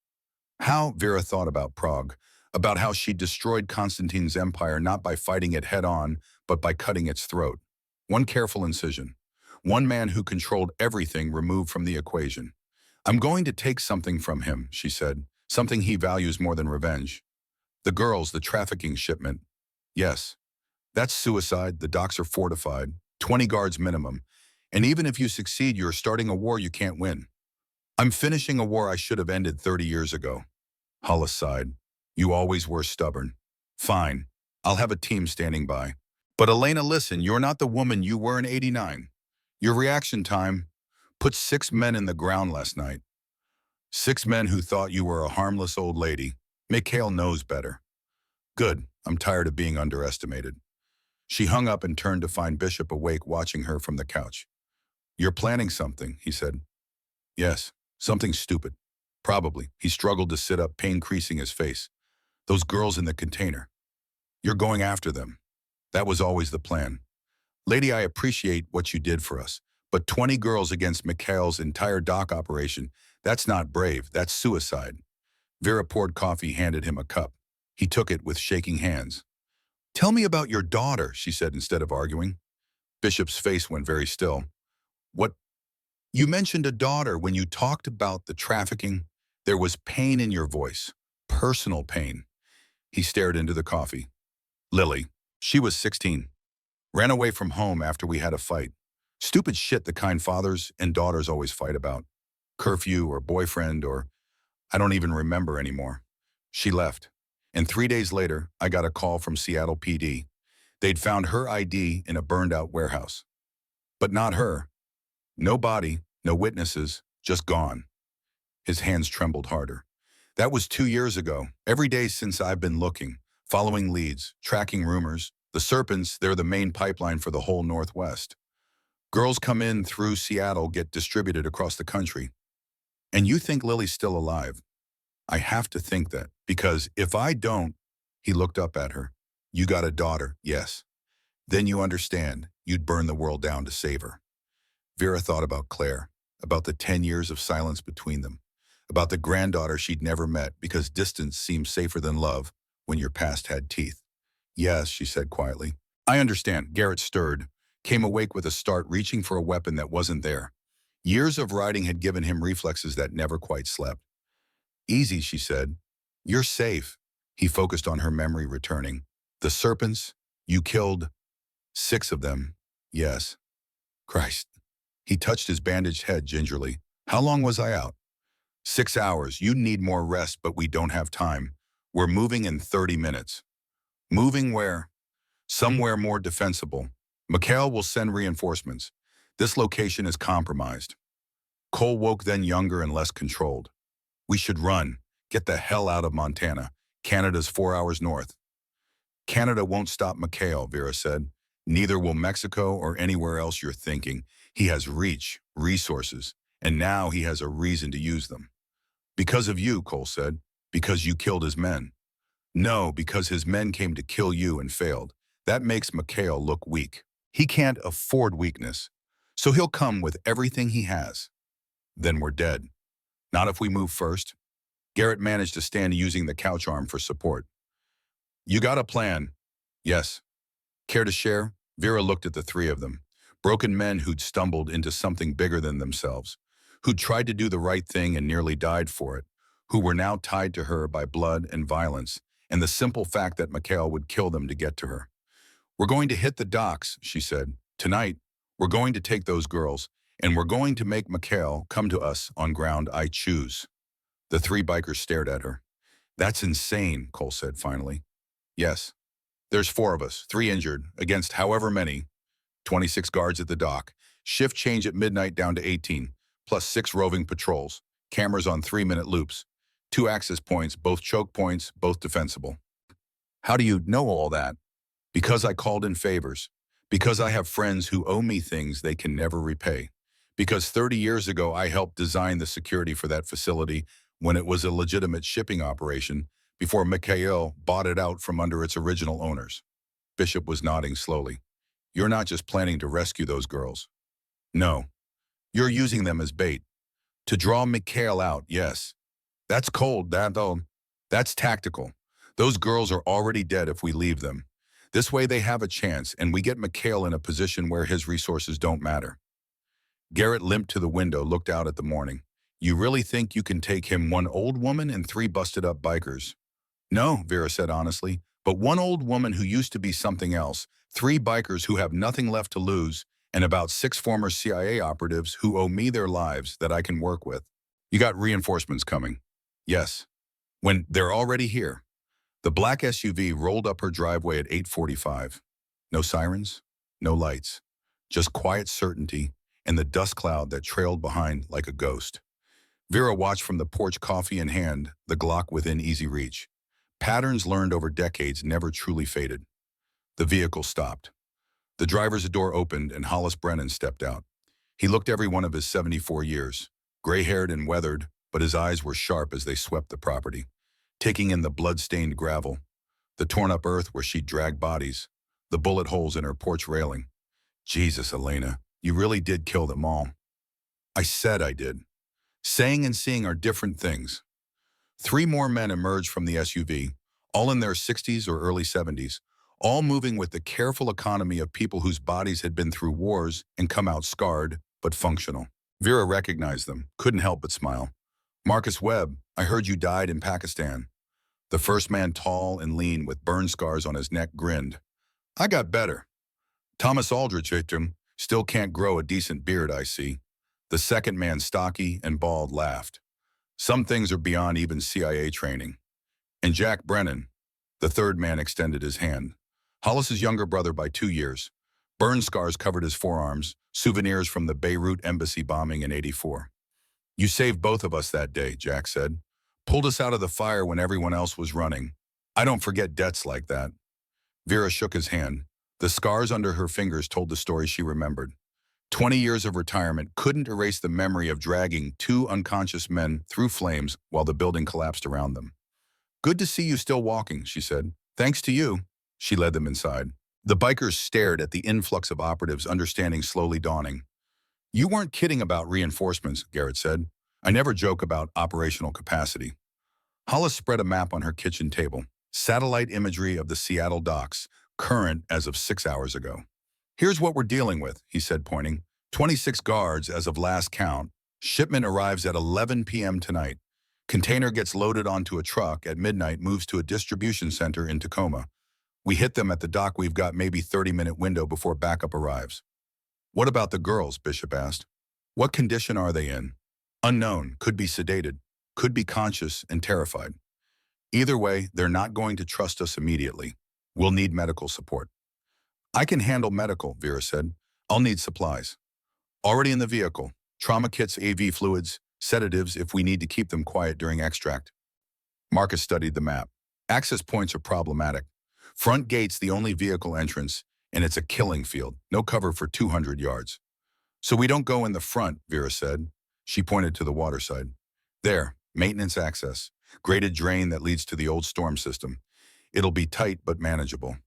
How? Vera thought about Prague, about how she destroyed Constantine's empire not by fighting it head-on, but by cutting its throat. One careful incision. One man who controlled everything removed from the equation. I'm going to take something from him, she said, something he values more than revenge. The girls, the trafficking shipment. Yes. That's suicide, the docks are fortified, 20 guards minimum. And even if you succeed, you're starting a war you can't win. I'm finishing a war I should have ended 30 years ago. Hollis sighed. You always were stubborn. Fine. I'll have a team standing by. But Elena, listen, you're not the woman you were in '89. Your reaction time put 6 men in the ground last night. 6 men who thought you were a harmless old lady. Mikhail knows better. Good. I'm tired of being underestimated. She hung up and turned to find Bishop awake, watching her from the couch. You're planning something, he said. Yes, something stupid. Probably. He struggled to sit up, pain creasing his face. Those girls in the container. You're going after them. That was always the plan. Lady, I appreciate what you did for us, but 20 girls against Mikhail's entire dock operation, that's not brave, that's suicide. Vera poured coffee, handed him a cup. He took it with shaking hands. "Tell me about your daughter," she said instead of arguing. Bishop's face went very still. "What? You mentioned a daughter when you talked about the trafficking. There was pain in your voice. Personal pain." He stared into the coffee. "Lily. She was 16. Ran away from home after we had a fight. Stupid shit the kind fathers and daughters always fight about. Curfew or boyfriend or I don't even remember anymore. She left. And 3 days later, I got a call from Seattle PD. They'd found her ID in a burned-out warehouse. But not her. No body, no witnesses, just gone." His hands trembled harder. "That was 2 years ago. Every day since I've been looking, following leads, tracking rumors. The Serpents, they're the main pipeline for the whole Northwest. Girls come in through Seattle, get distributed across the country. And you think Lily's still alive?" "I have to think that, because if I don't," he looked up at her. "You got a daughter, yes. Then you understand you'd burn the world down to save her." Vera thought about Claire, about the 10 years of silence between them, about the granddaughter she'd never met because distance seems safer than love when your past had teeth. "Yes," she said quietly. "I understand." Garrett stirred, came awake with a start, reaching for a weapon that wasn't there. Years of riding had given him reflexes that never quite slept. "Easy," she said. "You're safe." He focused on her memory returning. "The Serpents, you killed 6 of them." "Yes." "Christ." He touched his bandaged head gingerly. "How long was I out?" 6 hours. You need more rest, but we don't have time. We're moving in 30 minutes. "Moving where?" "Somewhere more defensible. Mikhail will send reinforcements. This location is compromised." Cole woke, then younger and less controlled. "We should run. Get the hell out of Montana. Canada's 4 hours north." "Canada won't stop Mikhail," Vera said. "Neither will Mexico or anywhere else you're thinking. He has reach, resources, and now he has a reason to use them." "Because of you," Cole said. "Because you killed his men." "No, because his men came to kill you and failed. That makes Mikhail look weak. He can't afford weakness. So he'll come with everything he has. Then we're dead. Not if we move first." Garrett managed to stand using the couch arm for support. "You got a plan?" "Yes." "Care to share?" Vera looked at the 3 of them. Broken men who'd stumbled into something bigger than themselves, who'd tried to do the right thing and nearly died for it, who were now tied to her by blood and violence, and the simple fact that Mikhail would kill them to get to her. "We're going to hit the docks," she said. "Tonight, we're going to take those girls, and we're going to make Mikhail come to us on ground I choose." The 3 bikers stared at her. "That's insane," Cole said finally. "Yes. There's 4 of us, 3 injured, against however many. 26 guards at the dock. Shift change at midnight down to 18, plus 6 roving patrols. Cameras on 3-minute loops. 2 access points, both choke points, both defensible." "How do you know all that?" "Because I called in favors. Because I have friends who owe me things they can never repay. Because 30 years ago I helped design the security for that facility when it was a legitimate shipping operation, before Mikhail bought it out from under its original owners." Bishop was nodding slowly. "You're not just planning to rescue those girls." "No. You're using them as bait. To draw Mikhail out, yes. That's cold, that's tactical. Those girls are already dead if we leave them. This way they have a chance, and we get Mikhail in a position where his resources don't matter." Garrett limped to the window, looked out at the morning. "You really think you can take him, 1 old woman and 3 busted-up bikers?" "No," Vera said honestly, "but 1 old woman who used to be something else, 3 bikers who have nothing left to lose, and about 6 former CIA operatives who owe me their lives that I can work with." "You got reinforcements coming?" "Yes." "When they're already here." The black SUV rolled up her driveway at 8:45. No sirens, no lights, just quiet certainty and the dust cloud that trailed behind like a ghost. Vera watched from the porch, coffee in hand, the Glock within easy reach. Patterns learned over decades never truly faded. The vehicle stopped. The driver's door opened and Hollis Brennan stepped out. He looked every one of his 74 years, gray-haired and weathered, but his eyes were sharp as they swept the property, taking in the blood-stained gravel, the torn-up earth where she'd dragged bodies, the bullet holes in her porch railing. "Jesus, Elena, you really did kill them all." "I said I did." Saying and seeing are different things. 3 more men emerged from the SUV, all in their 60s or early 70s, all moving with the careful economy of people whose bodies had been through wars and come out scarred, but functional. Vera recognized them, couldn't help but smile. Marcus Webb, I heard you died in Pakistan. The first man, tall and lean with burn scars on his neck, grinned. I got better. Thomas Aldrich victim, still can't grow a decent beard, I see. The second man, stocky and bald, laughed. Some things are beyond even CIA training. And Jack Brennan, the third man, extended his hand. Hollis's younger brother by 2 years. Burn scars covered his forearms, souvenirs from the Beirut embassy bombing in '84. You saved both of us that day, Jack said. Pulled us out of the fire when everyone else was running. I don't forget debts like that. Vera shook his hand. The scars under her fingers told the story she remembered. 20 years of retirement couldn't erase the memory of dragging 2 unconscious men through flames while the building collapsed around them. Good to see you still walking, she said. Thanks to you. She led them inside. The bikers stared at the influx of operatives, understanding slowly dawning. You weren't kidding about reinforcements, Garrett said. I never joke about operational capacity. Hollis spread a map on her kitchen table. Satellite imagery of the Seattle docks, current as of 6 hours ago. Here's what we're dealing with, he said, pointing. 26 guards as of last count. Shipment arrives at 11 p.m. tonight. Container gets loaded onto a truck at midnight, moves to a distribution center in Tacoma. We hit them at the dock. We've got maybe 30-minute window before backup arrives. What about the girls? Bishop asked. What condition are they in? Unknown, could be sedated, could be conscious and terrified. Either way, they're not going to trust us immediately. We'll need medical support. I can handle medical, Vera said. I'll need supplies. Already in the vehicle. Trauma kits, AV fluids, sedatives if we need to keep them quiet during extract. Marcus studied the map. Access points are problematic. Front gate's the only vehicle entrance, and it's a killing field. No cover for 200 yards. So we don't go in the front, Vera said. She pointed to the water side. There, maintenance access. Graded drain that leads to the old storm system. It'll be tight but manageable.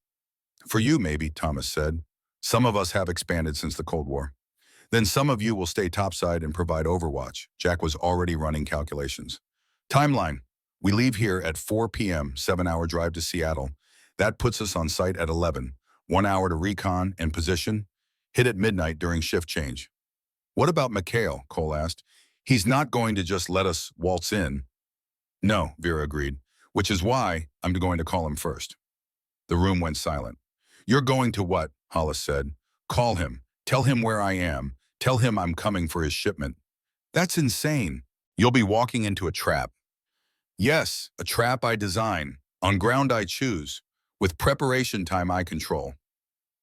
For you, maybe, Thomas said. Some of us have expanded since the Cold War. Then some of you will stay topside and provide overwatch. Jack was already running calculations. Timeline. We leave here at 4 p.m., 7-hour drive to Seattle. That puts us on site at 11. 1 hour to recon and position. Hit at midnight during shift change. What about Mikhail? Cole asked. He's not going to just let us waltz in. No, Vera agreed, which is why I'm going to call him first. The room went silent. You're going to what? Hollis said. Call him. Tell him where I am. Tell him I'm coming for his shipment. That's insane. You'll be walking into a trap. Yes, a trap I design, on ground I choose, with preparation time I control.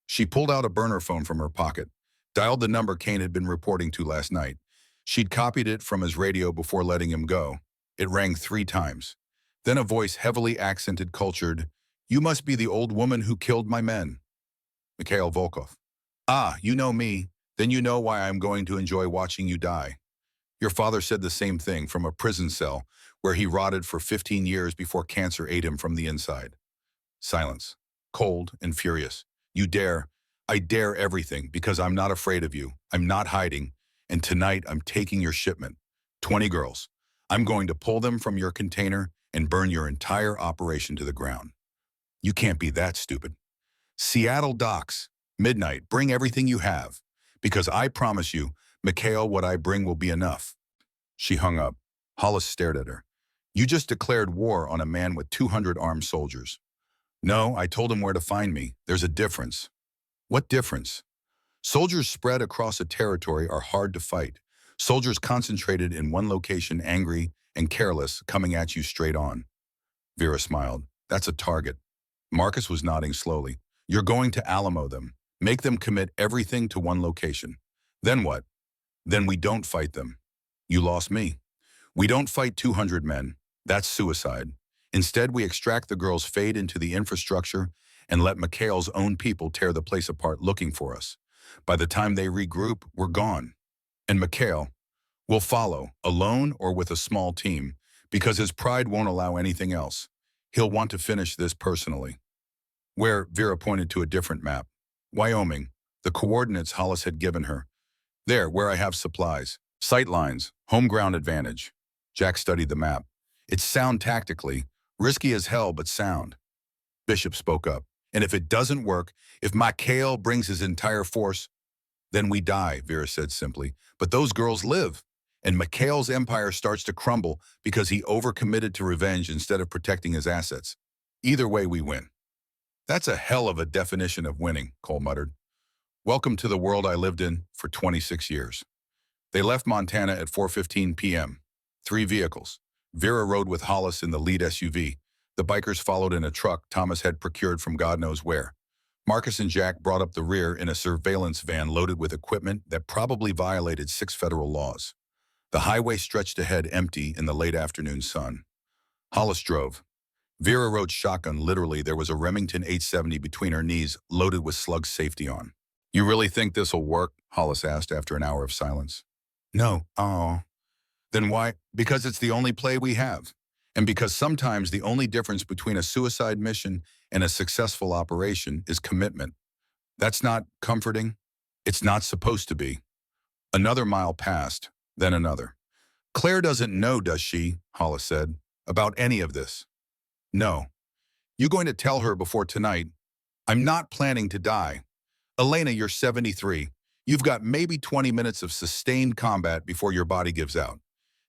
She pulled out a burner phone from her pocket, dialed the number Kane had been reporting to last night. She'd copied it from his radio before letting him go. It rang 3 times. Then a voice heavily accented, cultured, You must be the old woman who killed my men. Mikhail Volkov. Ah, you know me. Then you know why I'm going to enjoy watching you die. Your father said the same thing from a prison cell where he rotted for 15 years before cancer ate him from the inside. Silence. Cold and furious. You dare. I dare everything because I'm not afraid of you. I'm not hiding. And tonight I'm taking your shipment. 20 girls. I'm going to pull them from your container and burn your entire operation to the ground. You can't be that stupid. Seattle docks. Midnight. Bring everything you have. Because I promise you, Mikhail, what I bring will be enough. She hung up. Hollis stared at her. You just declared war on a man with 200 armed soldiers. No, I told him where to find me. There's a difference. What difference? Soldiers spread across a territory are hard to fight. Soldiers concentrated in one location, angry and careless, coming at you straight on. Vera smiled. That's a target. Marcus was nodding slowly. You're going to Alamo them. Make them commit everything to one location. Then what? Then we don't fight them. You lost me. We don't fight 200 men. That's suicide. Instead, we extract the girls, fade into the infrastructure, and let Mikhail's own people tear the place apart looking for us. By the time they regroup, we're gone. And Mikhail will follow, alone or with a small team, because his pride won't allow anything else. He'll want to finish this personally. Where? Vera pointed to a different map. Wyoming. The coordinates Hollis had given her. There, where I have supplies. Sight lines. Home ground advantage. Jack studied the map. It's sound tactically, Risky as hell, but sound. Bishop spoke up. And if it doesn't work, if Mikhail brings his entire force, then we die, Vera said simply. But those girls live. And Mikhail's empire starts to crumble because he overcommitted to revenge instead of protecting his assets. Either way, we win. That's a hell of a definition of winning, Cole muttered. Welcome to the world I lived in for 26 years. They left Montana at 4:15 p.m. 3 vehicles. Vera rode with Hollis in the lead SUV. The bikers followed in a truck Thomas had procured from God knows where. Marcus and Jack brought up the rear in a surveillance van loaded with equipment that probably violated 6 federal laws. The highway stretched ahead empty in the late afternoon sun. Hollis drove. Vera rode shotgun. Literally, there was a Remington 870 between her knees, loaded with slug safety on. You really think this'll work? Hollis asked after an hour of silence. No. Oh. Then why? Because it's the only play we have. And because sometimes the only difference between a suicide mission and a successful operation is commitment. That's not comforting. It's not supposed to be. Another mile passed, then another. Claire doesn't know, does she, Hollis said, about any of this? No. You going to tell her before tonight? I'm not planning to die. Elena, you're 73. You've got maybe 20 minutes of sustained combat before your body gives out.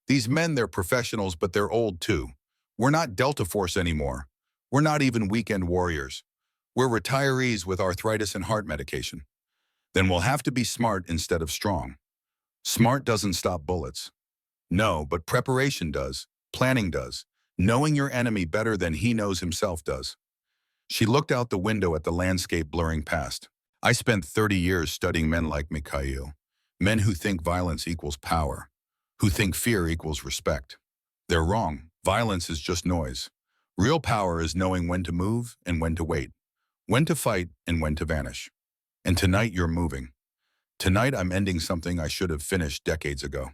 These men, they're professionals, but they're old too. We're not Delta Force anymore. We're not even weekend warriors. We're retirees with arthritis and heart medication. Then we'll have to be smart instead of strong. Smart doesn't stop bullets. No, but preparation does. Planning does. Knowing your enemy better than he knows himself does. She looked out the window at the landscape blurring past. I spent 30 years studying men like Mikhail. Men who think violence equals power. Who think fear equals respect. They're wrong. Violence is just noise. Real power is knowing when to move and when to wait. When to fight and when to vanish. And tonight you're moving. Tonight I'm ending something I should have finished decades ago.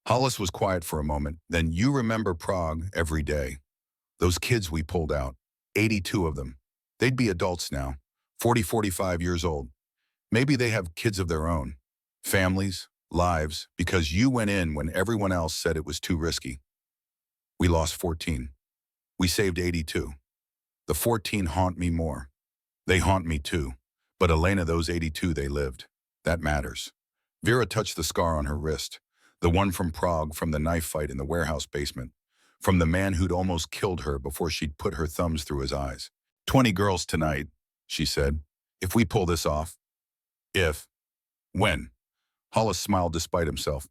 Hollis was quiet for a moment. Then you remember Prague every day. Those kids we pulled out. 82 of them. They'd be adults now. 40, 45 years old. Maybe they have kids of their own. Families, lives, because you went in when everyone else said it was too risky. We lost 14. We saved 82. The 14 haunt me more. They haunt me too. But Elena, those 82, they lived. That matters. Vera touched the scar on her wrist. The one from Prague, from the knife fight in the warehouse basement. From the man who'd almost killed her before she'd put her thumbs through his eyes. 20 girls tonight, she said. If we pull this off. If. When. Hollis smiled despite himself.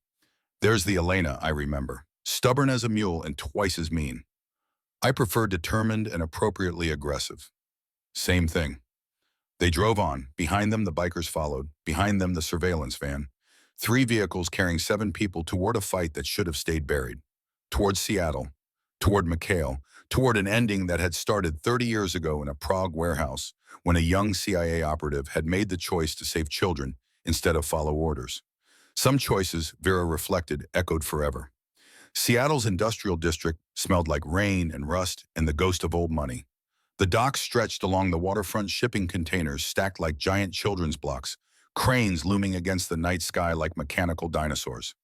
There's the Elena I remember. Stubborn as a mule and twice as mean. I prefer determined and appropriately aggressive. Same thing. They drove on. Behind them, the bikers followed. Behind them, the surveillance van. 3 vehicles carrying 7 people toward a fight that should have stayed buried. Toward Seattle. Toward Mikhail. Toward an ending that had started 30 years ago in a Prague warehouse when a young CIA operative had made the choice to save children instead of follow orders. Some choices, Vera reflected, echoed forever. Seattle's industrial district smelled like rain and rust and the ghost of old money. The docks stretched along the waterfront, shipping containers stacked like giant children's blocks, cranes looming against the night sky like mechanical dinosaurs.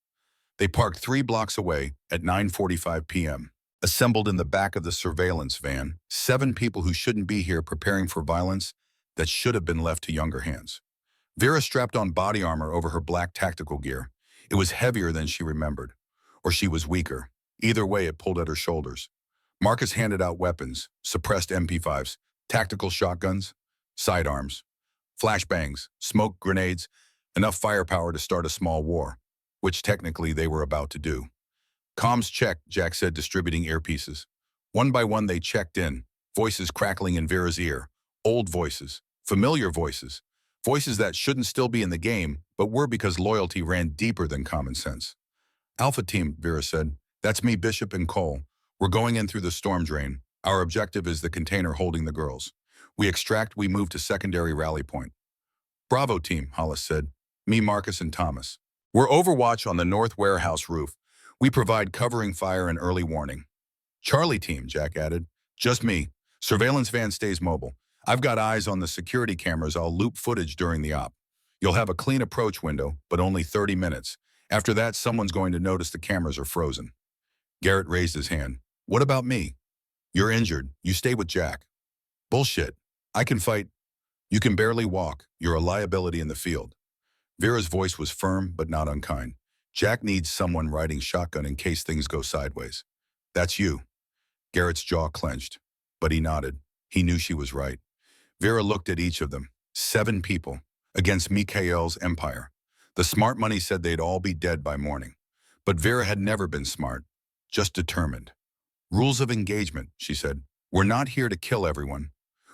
They parked 3 blocks away at 9:45 p.m. Assembled in the back of the surveillance van, 7 people who shouldn't be here preparing for violence that should have been left to younger hands. Vera strapped on body armor over her black tactical gear. It was heavier than she remembered. Or she was weaker. Either way, it pulled at her shoulders. Marcus handed out weapons, suppressed MP5s, tactical shotguns, sidearms, flashbangs, smoke grenades, enough firepower to start a small war, which technically they were about to do. Comms checked, Jack said, distributing earpieces. One by one they checked in, voices crackling in Vera's ear. Old voices, familiar voices, voices that shouldn't still be in the game, but were because loyalty ran deeper than common sense. Alpha Team, Vera said. That's me, Bishop, and Cole. We're going in through the storm drain. Our objective is the container holding the girls. We extract, we move to secondary rally point. Bravo Team, Hollis said. Me, Marcus, and Thomas. We're overwatch on the north warehouse roof. We provide covering fire and early warning. Charlie Team, Jack added. Just me. Surveillance van stays mobile. I've got eyes on the security cameras. I'll loop footage during the op. You'll have a clean approach window, but only 30 minutes. After that, someone's going to notice the cameras are frozen. Garrett raised his hand. What about me? You're injured. You stay with Jack. Bullshit. I can fight. You can barely walk. You're a liability in the field. Vera's voice was firm but not unkind. Jack needs someone riding shotgun in case things go sideways. That's you. Garrett's jaw clenched, but he nodded. He knew she was right. Vera looked at each of them. 7 people against Mikhail's empire. The smart money said they'd all be dead by morning. But Vera had never been smart, just determined. Rules of engagement, she said. We're not here to kill everyone.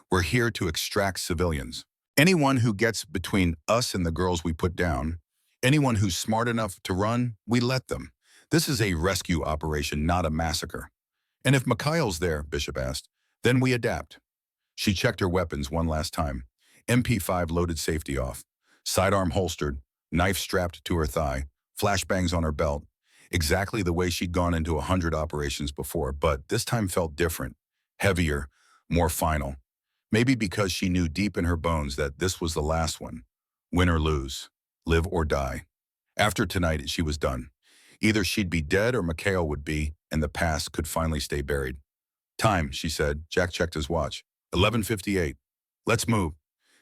We're here to extract civilians. Anyone who gets between us and the girls we put down, anyone who's smart enough to run, we let them. This is a rescue operation, not a massacre. And if Mikhail's there, Bishop asked, then we adapt. She checked her weapons one last time. MP5 loaded, safety off. Sidearm holstered, knife strapped to her thigh, flashbangs on her belt. Exactly the way she'd gone into 100 operations before, but this time felt different, heavier, more final. Maybe because she knew deep in her bones that this was the last one. Win or lose, live or die. After tonight, she was done. Either she'd be dead or Mikhail would be, and the past could finally stay buried. Time, she said. Jack checked his watch. 11:58. Let's move.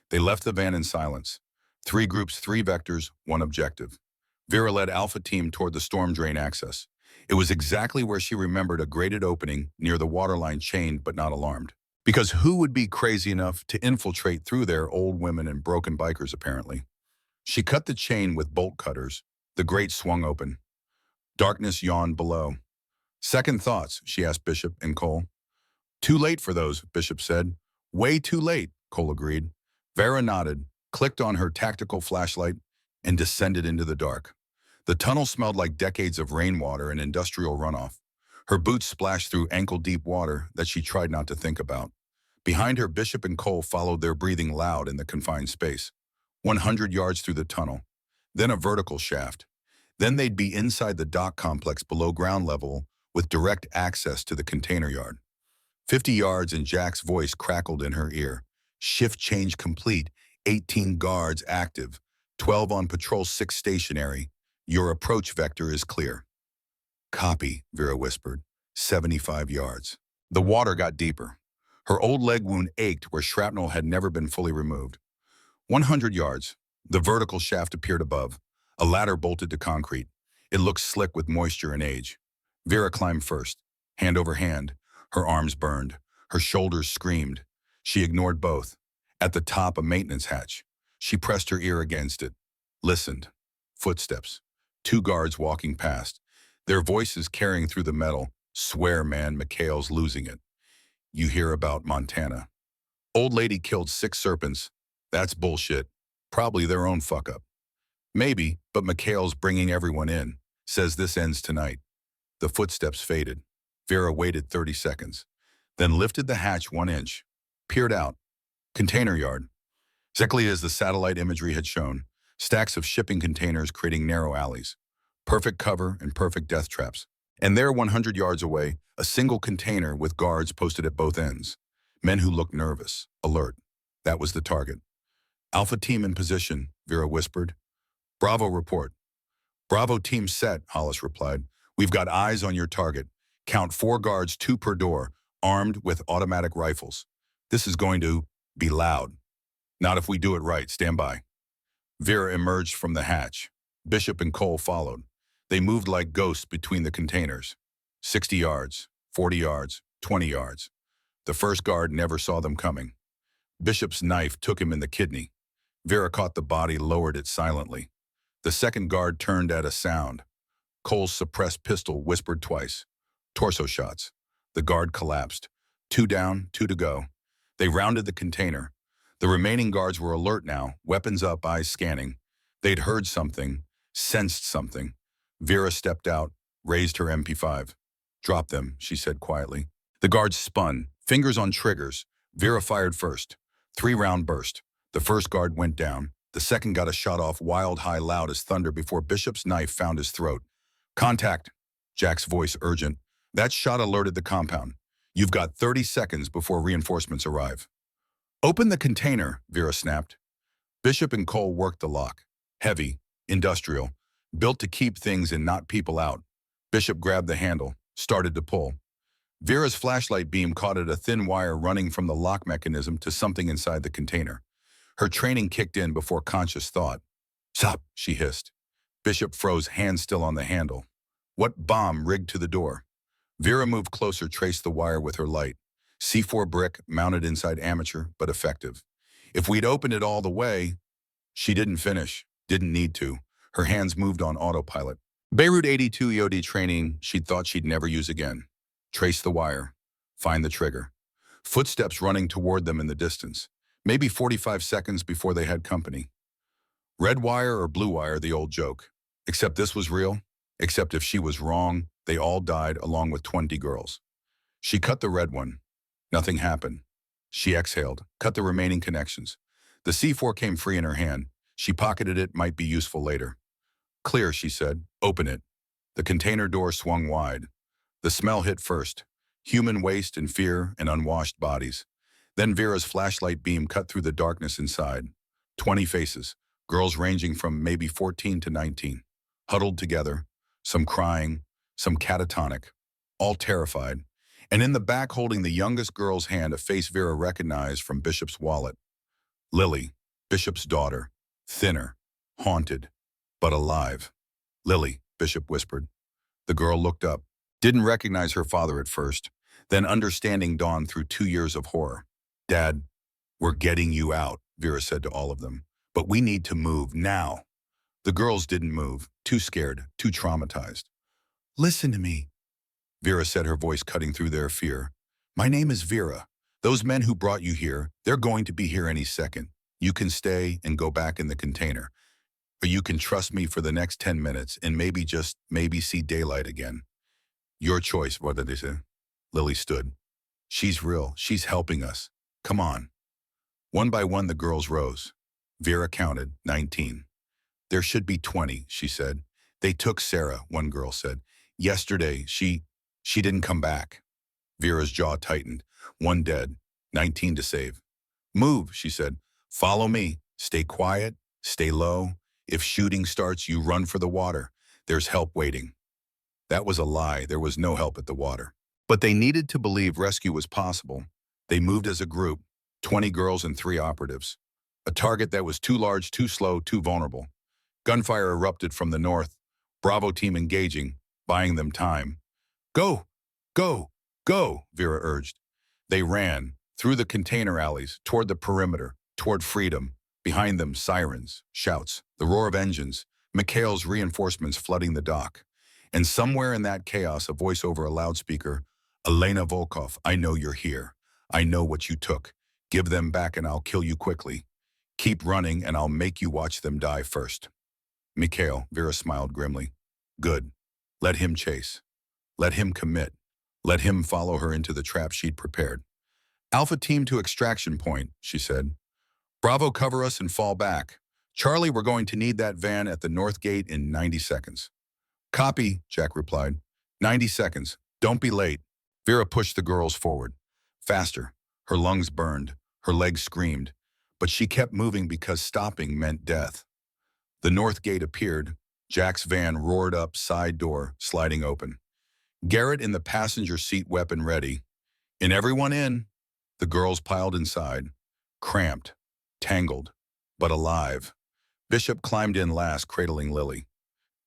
They left the van in silence. 3 groups, 3 vectors, 1 objective. Vera led Alpha Team toward the storm drain access. It was exactly where she remembered a grated opening near the waterline, chained but not alarmed. Because who would be crazy enough to infiltrate through there? Old women and broken bikers, apparently. She cut the chain with bolt cutters. The grate swung open. Darkness yawned below. Second thoughts, she asked Bishop and Cole. Too late for those, Bishop said. Way too late, Cole agreed. Vera nodded, clicked on her tactical flashlight, and descended into the dark. The tunnel smelled like decades of rainwater and industrial runoff. Her boots splashed through ankle-deep water that she tried not to think about. Behind her, Bishop and Cole followed, their breathing loud in the confined space. 100 yards through the tunnel. Then a vertical shaft. Then they'd be inside the dock complex below ground level with direct access to the container yard. 50 yards and Jack's voice crackled in her ear. Shift change complete. 18 guards active. 12 on patrol, 6 stationary. Your approach vector is clear. Copy, Vera whispered. 75 yards. The water got deeper. Her old leg wound ached where shrapnel had never been fully removed. 100 yards. The vertical shaft appeared above. A ladder bolted to concrete. It looked slick with moisture and age. Vera climbed first, hand over hand. Her arms burned. Her shoulders screamed. She ignored both. At the top, a maintenance hatch. She pressed her ear against it. Listened. Footsteps. 2 guards walking past. Their voices carrying through the metal. Swear, man, Mikhail's losing it. You hear about Montana. Old lady killed 6 serpents. That's bullshit. Probably their own fuck-up. Maybe, but Mikhail's bringing everyone in. Says this ends tonight. The footsteps faded. Vera waited 30 seconds. Then lifted the hatch 1 inch. Peered out. Container yard. Exactly as the satellite imagery had shown. Stacks of shipping containers creating narrow alleys. Perfect cover and perfect death traps. And there, 100 yards away, a single container with guards posted at both ends. Men who looked nervous, alert. That was the target. Alpha Team in position, Vera whispered. Bravo report. Bravo Team set, Hollis replied. We've got eyes on your target. Count 4 guards, 2 per door, armed with automatic rifles. This is going to be loud. Not if we do it right. Stand by. Vera emerged from the hatch. Bishop and Cole followed. They moved like ghosts between the containers. 60 yards, 40 yards, 20 yards. The first guard never saw them coming. Bishop's knife took him in the kidney. Vera caught the body, lowered it silently. The second guard turned at a sound. Cole's suppressed pistol whispered twice. Torso shots. The guard collapsed. 2 down, 2 to go. They rounded the container. The remaining guards were alert now, weapons up, eyes scanning. They'd heard something, sensed something. Vera stepped out, raised her MP5. Drop them, she said quietly. The guards spun, fingers on triggers. Vera fired first. 3-round burst. The first guard went down. The second got a shot off, wild, high, loud as thunder before Bishop's knife found his throat. Contact. Jack's voice urgent. That shot alerted the compound. You've got 30 seconds before reinforcements arrive. Open the container, Vera snapped. Bishop and Cole worked the lock. Heavy, industrial, built to keep things and not people out. Bishop grabbed the handle, started to pull. Vera's flashlight beam caught at a thin wire running from the lock mechanism to something inside the container. Her training kicked in before conscious thought. "Stop," she hissed. Bishop froze, hand still on the handle. What bomb rigged to the door? Vera moved closer, traced the wire with her light. C4 brick, mounted inside amateur, but effective. If we'd opened it all the way... She didn't finish, didn't need to. Her hands moved on autopilot. Beirut 82 EOD training she'd thought she'd never use again. Trace the wire. Find the trigger. Footsteps running toward them in the distance. Maybe 45 seconds before they had company. Red wire or blue wire, the old joke. Except this was real. Except if she was wrong, they all died along with 20 girls. She cut the red one. Nothing happened. She exhaled, cut the remaining connections. The C4 came free in her hand. She pocketed it, might be useful later. "Clear," she said. "Open it." The container door swung wide. The smell hit first. Human waste and fear and unwashed bodies. Then Vera's flashlight beam cut through the darkness inside. 20 faces, girls ranging from maybe 14 to 19, huddled together, some crying, some catatonic, all terrified. And in the back, holding the youngest girl's hand, a face Vera recognized from Bishop's wallet. Lily, Bishop's daughter, thinner, haunted, but alive. "Lily," Bishop whispered. The girl looked up, didn't recognize her father at first, then understanding dawned through 2 years of horror. "Dad, we're getting you out," Vera said to all of them. "But we need to move now." The girls didn't move, too scared, too traumatized. "Listen to me," Vera said, her voice cutting through their fear. "My name is Vera. Those men who brought you here, they're going to be here any second. You can stay and go back in the container. Or you can trust me for the next 10 minutes and maybe just maybe see daylight again. Your choice," what did they say? Lily stood. "She's real. She's helping us. Come on." One by one, the girls rose. Vera counted, 19. "There should be 20, she said. "They took Sarah," one girl said. "Yesterday, she didn't come back." Vera's jaw tightened. One dead, 19 to save. "Move," she said. "Follow me. Stay quiet. Stay low. If shooting starts, you run for the water. There's help waiting." That was a lie. There was no help at the water. But they needed to believe rescue was possible. They moved as a group, 20 girls and 3 operatives. A target that was too large, too slow, too vulnerable. Gunfire erupted from the north. Bravo team engaging, buying them time. "Go! Go! Go!" Vera urged. They ran, through the container alleys, toward the perimeter, toward freedom. Behind them, sirens, shouts, the roar of engines, Mikhail's reinforcements flooding the dock. And somewhere in that chaos, a voice over a loudspeaker, "Elena Volkov, I know you're here. I know what you took. Give them back and I'll kill you quickly. Keep running and I'll make you watch them die first." "Mikhail," Vera smiled grimly. "Good. Let him chase. Let him commit. Let him follow her into the trap she'd prepared." "Alpha team to extraction point," she said. "Bravo, cover us and fall back. Charlie, we're going to need that van at the north gate in 90 seconds. "Copy," Jack replied. 90 seconds. Don't be late." Vera pushed the girls forward. Faster. Her lungs burned. Her legs screamed. But she kept moving because stopping meant death. The north gate appeared. Jack's van roared up, side door sliding open. Garrett in the passenger seat, weapon ready. "And everyone in." The girls piled inside. Cramped. Tangled. But alive. Bishop climbed in last, cradling Lily.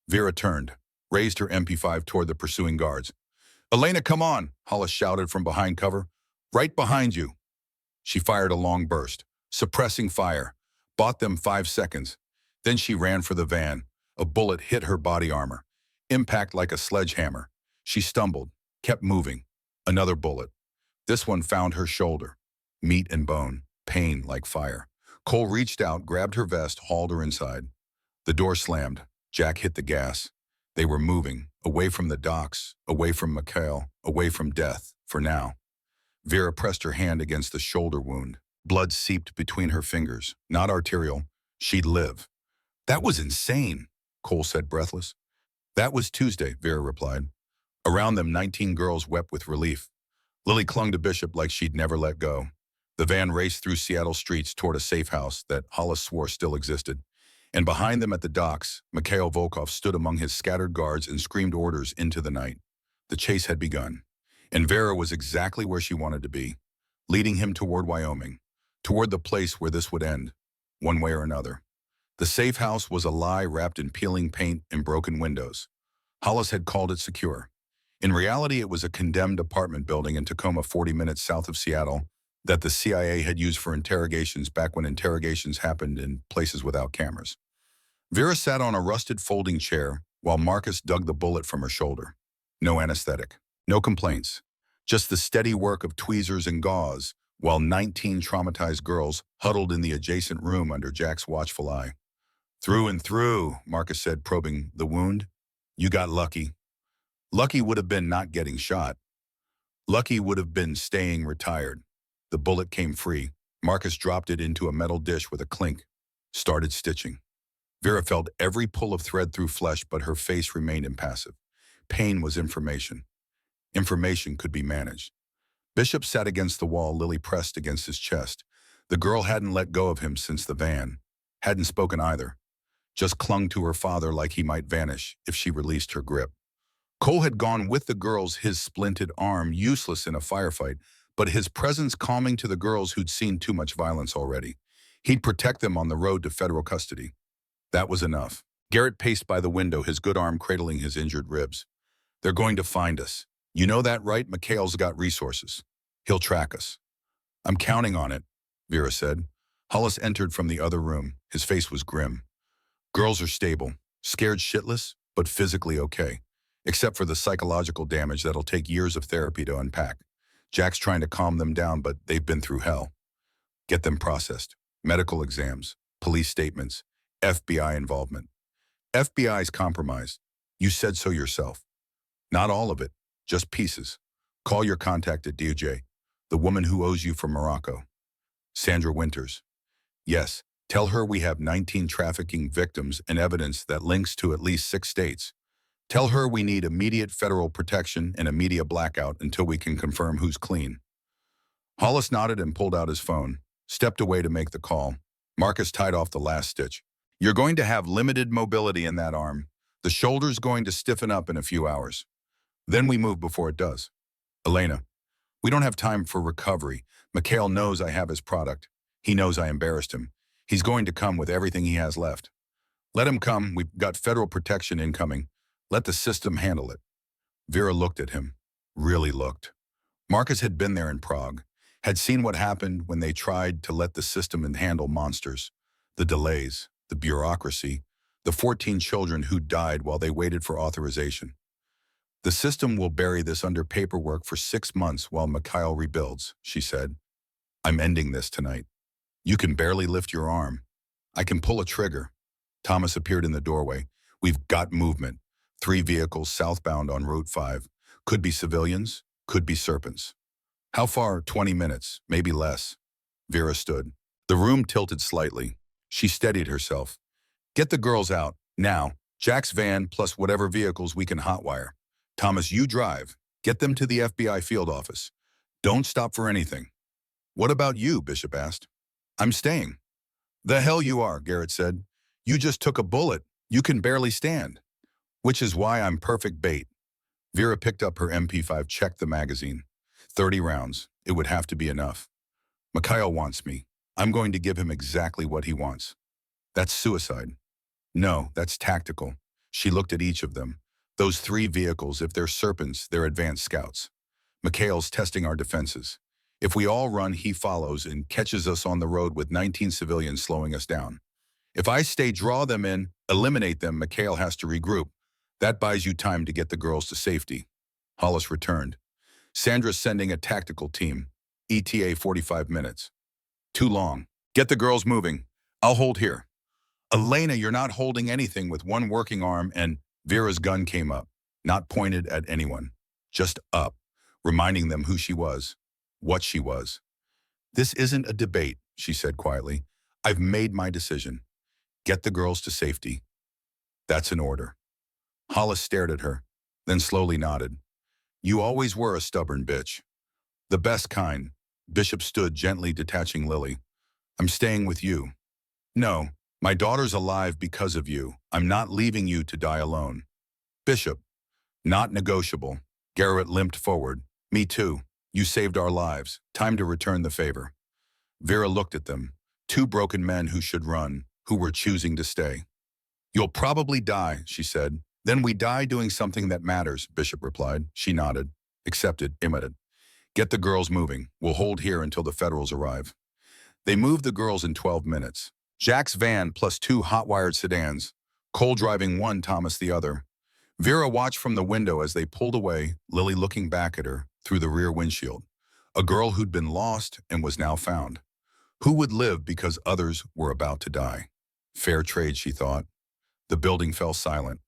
Vera turned, raised her MP5 toward the pursuing guards. "Elena, come on," Hollis shouted from behind cover. "Right behind you." She fired a long burst, suppressing fire, bought them 5 seconds. Then she ran for the van. A bullet hit her body armor. Impact like a sledgehammer. She stumbled, kept moving. Another bullet. This one found her shoulder. Meat and bone, pain like fire. Cole reached out, grabbed her vest, hauled her inside. The door slammed. Jack hit the gas. They were moving, away from the docks, away from Mikhail, away from death, for now. Vera pressed her hand against the shoulder wound. Blood seeped between her fingers. Not arterial. She'd live. "That was insane," Cole said, breathless. "That was Tuesday," Vera replied. Around them, 19 girls wept with relief. Lily clung to Bishop like she'd never let go. The van raced through Seattle streets toward a safe house that Hollis swore still existed. And behind them at the docks, Mikhail Volkov stood among his scattered guards and screamed orders into the night. The chase had begun. And Vera was exactly where she wanted to be, leading him toward Wyoming, toward the place where this would end, one way or another. The safe house was a lie wrapped in peeling paint and broken windows. Hollis had called it secure. In reality, it was a condemned apartment building in Tacoma 40 minutes south of Seattle that the CIA had used for interrogations back when interrogations happened in places without cameras. Vera sat on a rusted folding chair while Marcus dug the bullet from her shoulder. No anesthetic, no complaints, just the steady work of tweezers and gauze while 19 traumatized girls huddled in the adjacent room under Jack's watchful eye. Through and through, Marcus said, probing the wound. You got lucky. Lucky would have been not getting shot. Lucky would have been staying retired. The bullet came free. Marcus dropped it into a metal dish with a clink, started stitching. Vera felt every pull of thread through flesh, but her face remained impassive. Pain was information. Information could be managed. Bishop sat against the wall, Lily pressed against his chest. The girl hadn't let go of him since the van. Hadn't spoken either. Just clung to her father like he might vanish if she released her grip. Cole had gone with the girls, his splinted arm useless in a firefight, but his presence calming to the girls who'd seen too much violence already. He'd protect them on the road to federal custody. That was enough. Garrett paced by the window, his good arm cradling his injured ribs. They're going to find us. You know that, right? Mikhail's got resources. He'll track us. I'm counting on it, Vera said. Hollis entered from the other room. His face was grim. Girls are stable, scared shitless, but physically okay, except for the psychological damage that'll take years of therapy to unpack. Jack's trying to calm them down, but they've been through hell. Get them processed. Medical exams, police statements, FBI involvement. FBI's compromised. You said so yourself. Not all of it, just pieces. Call your contact at DOJ, the woman who owes you from Morocco. Sandra Winters. Yes, tell her we have 19 trafficking victims and evidence that links to at least 6 states. Tell her we need immediate federal protection and a media blackout until we can confirm who's clean. Hollis nodded and pulled out his phone, stepped away to make the call. Marcus tied off the last stitch. You're going to have limited mobility in that arm. The shoulder's going to stiffen up in a few hours. Then we move before it does. Elena, we don't have time for recovery. Mikhail knows I have his product. He knows I embarrassed him. He's going to come with everything he has left. Let him come. We've got federal protection incoming. Let the system handle it. Vera looked at him. Really looked. Marcus had been there in Prague, had seen what happened when they tried to let the system handle monsters. The delays, the bureaucracy, the 14 children who died while they waited for authorization. The system will bury this under paperwork for 6 months while Mikhail rebuilds, she said. I'm ending this tonight. You can barely lift your arm. I can pull a trigger. Thomas appeared in the doorway. We've got movement. 3 vehicles southbound on Route 5. Could be civilians, could be serpents. How far? 20 minutes, maybe less. Vera stood. The room tilted slightly. She steadied herself. Get the girls out, now. Jack's van plus whatever vehicles we can hotwire. Thomas, you drive. Get them to the FBI field office. Don't stop for anything. What about you? Bishop asked. I'm staying. The hell you are, Garrett said. You just took a bullet. You can barely stand. Which is why I'm perfect bait. Vera picked up her MP5, checked the magazine. 30 rounds. It would have to be enough. Mikhail wants me. I'm going to give him exactly what he wants. That's suicide. No, that's tactical. She looked at each of them. Those 3 vehicles, if they're serpents, they're advanced scouts. Mikhail's testing our defenses. If we all run, he follows and catches us on the road with 19 civilians slowing us down. If I stay, draw them in, eliminate them, Mikhail has to regroup. That buys you time to get the girls to safety. Hollis returned. Sandra's sending a tactical team. ETA 45 minutes. Too long. Get the girls moving. I'll hold here. Elena, you're not holding anything with one working arm, and Vera's gun came up, not pointed at anyone, just up, reminding them who she was, what she was. This isn't a debate, she said quietly. I've made my decision. Get the girls to safety. That's an order. Hollis stared at her, then slowly nodded. You always were a stubborn bitch. The best kind. Bishop stood, gently detaching Lily. I'm staying with you. No, my daughter's alive because of you. I'm not leaving you to die alone. Bishop. Not negotiable. Garrett limped forward. Me too. You saved our lives. Time to return the favor. Vera looked at them. Two broken men who should run, who were choosing to stay. You'll probably die, she said. Then we die doing something that matters, Bishop replied. She nodded. Accepted, imitated. Get the girls moving. We'll hold here until the Federals arrive. They moved the girls in 12 minutes. Jack's van plus two hot-wired sedans. Cole driving one, Thomas the other. Vera watched from the window as they pulled away, Lily looking back at her through the rear windshield. A girl who'd been lost and was now found. Who would live because others were about to die? Fair trade, she thought. The building fell silent.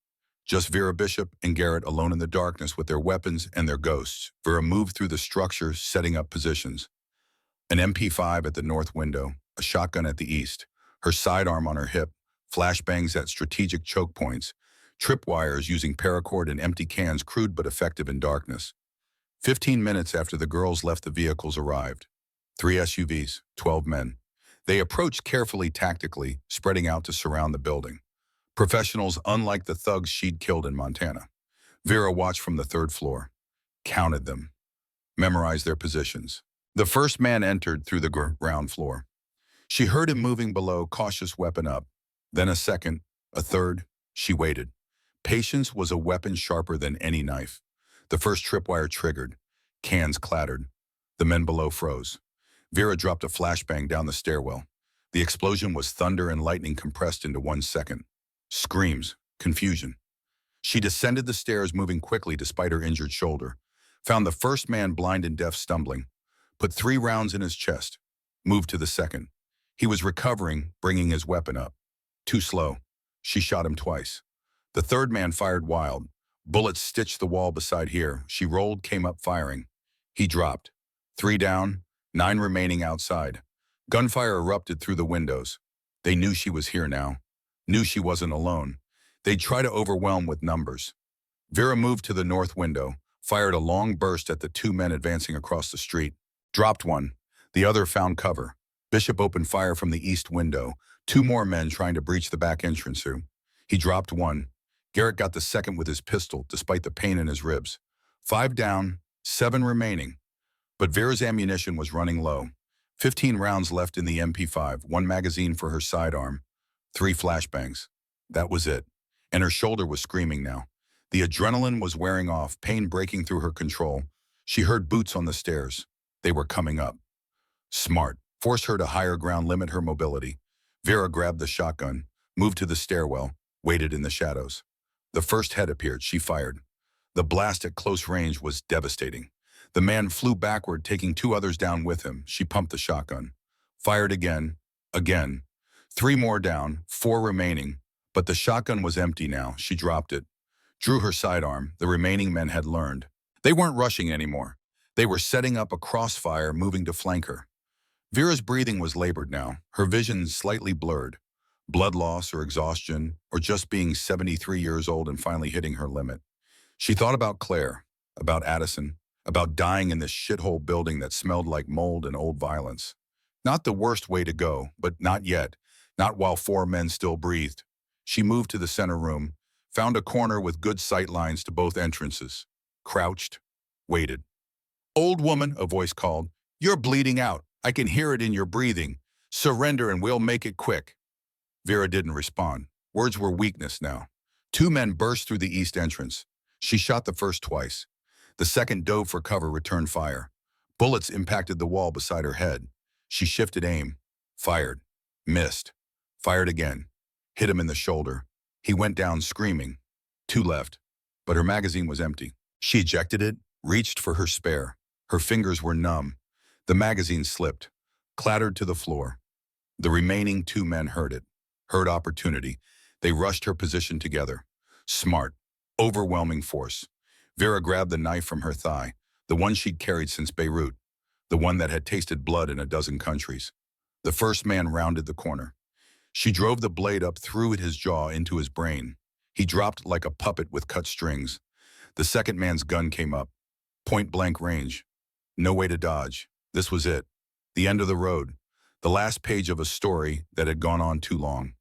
Just Vera Bishop and Garrett alone in the darkness with their weapons and their ghosts. Vera moved through the structure, setting up positions. An MP5 at the north window, a shotgun at the east, her sidearm on her hip, flashbangs at strategic choke points, tripwires using paracord and empty cans, crude but effective in darkness. 15 minutes after the girls left, the vehicles arrived. 3 SUVs, 12 men. They approached carefully, tactically, spreading out to surround the building. Professionals unlike the thugs she'd killed in Montana. Vera watched from the third floor, counted them, memorized their positions. The first man entered through the ground floor. She heard him moving below, cautious weapon up. Then a second, a third. She waited. Patience was a weapon sharper than any knife. The first tripwire triggered. Cans clattered. The men below froze. Vera dropped a flashbang down the stairwell. The explosion was thunder and lightning compressed into 1 second. Screams, confusion. She descended the stairs, moving quickly despite her injured shoulder. Found the first man blind and deaf, stumbling. Put 3 rounds in his chest. Moved to the second. He was recovering, bringing his weapon up. Too slow. She shot him twice. The third man fired wild. Bullets stitched the wall beside here. She rolled, came up firing. He dropped. 3 down, 9 remaining outside. Gunfire erupted through the windows. They knew she was here now. Knew she wasn't alone. They'd try to overwhelm with numbers. Vera moved to the north window, fired a long burst at the 2 men advancing across the street. Dropped one. The other found cover. Bishop opened fire from the east window. 2 more men trying to breach the back entrance room. He dropped one. Garrett got the second with his pistol, despite the pain in his ribs. 5 down, 7 remaining. But Vera's ammunition was running low. 15 rounds left in the MP5, 1 magazine for her sidearm, 3 flashbangs. That was it. And her shoulder was screaming now. The adrenaline was wearing off, pain breaking through her control. She heard boots on the stairs. They were coming up. Smart. Force her to higher ground, limit her mobility. Vera grabbed the shotgun, moved to the stairwell, waited in the shadows. The first head appeared. She fired. The blast at close range was devastating. The man flew backward, taking 2 others down with him. She pumped the shotgun. Fired again. Again. 3 more down, 4 remaining. But the shotgun was empty now. She dropped it. Drew her sidearm. The remaining men had learned. They weren't rushing anymore. They were setting up a crossfire, moving to flank her. Vera's breathing was labored now, her vision slightly blurred. Blood loss or exhaustion, or just being 73 years old and finally hitting her limit. She thought about Claire, about Addison, about dying in this shithole building that smelled like mold and old violence. Not the worst way to go, but not yet. Not while 4 men still breathed. She moved to the center room, found a corner with good sight lines to both entrances. Crouched, waited. "Old woman," a voice called. "You're bleeding out. I can hear it in your breathing. Surrender and we'll make it quick." Vera didn't respond. Words were weakness now. 2 men burst through the east entrance. She shot the first twice. The second dove for cover, returned fire. Bullets impacted the wall beside her head. She shifted aim. Fired. Missed. Fired again. Hit him in the shoulder. He went down screaming. 2 left. But her magazine was empty. She ejected it, reached for her spare. Her fingers were numb. The magazine slipped, clattered to the floor. The remaining 2 men heard it. Heard opportunity. They rushed her position together. Smart. Overwhelming force. Vera grabbed the knife from her thigh, the one she'd carried since Beirut, the one that had tasted blood in a dozen countries. The first man rounded the corner. She drove the blade up through his jaw into his brain. He dropped like a puppet with cut strings. The second man's gun came up. Point-blank range. No way to dodge. This was it. The end of the road. The last page of a story that had gone on too long.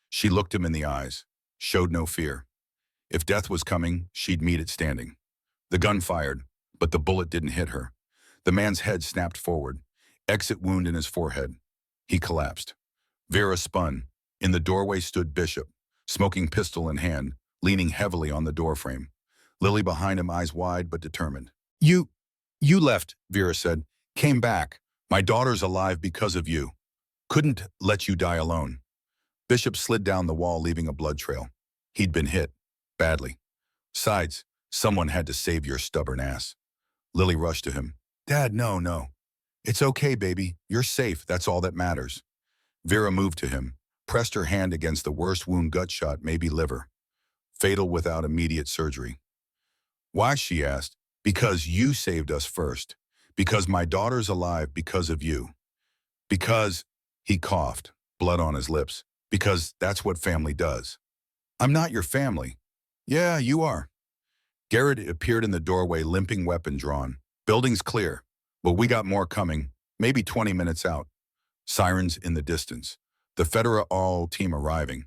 She looked him in the eyes, showed no fear. If death was coming, she'd meet it standing. The gun fired. but the bullet didn't hit her. The man's head snapped forward, exit wound in his forehead. He collapsed. Vera spun. In the doorway stood Bishop, smoking pistol in hand, leaning heavily on the doorframe. Lily behind him, eyes wide but determined. You left, Vera said. Came back. My daughter's alive because of you. Couldn't let you die alone. Bishop slid down the wall, leaving a blood trail. He'd been hit. Badly. Besides, someone had to save your stubborn ass. Lily rushed to him. Dad, no. It's okay, baby. You're safe. That's all that matters. Vera moved to him, pressed her hand against the worst wound, gut shot, maybe liver. Fatal without immediate surgery. Why, she asked. Because you saved us first. Because my daughter's alive because of you. Because, he coughed, blood on his lips. Because that's what family does. I'm not your family. Yeah, you are. Garrett appeared in the doorway, limping, weapon drawn. Building's clear, but we got more coming, maybe 20 minutes out. Sirens in the distance. The federal team arriving.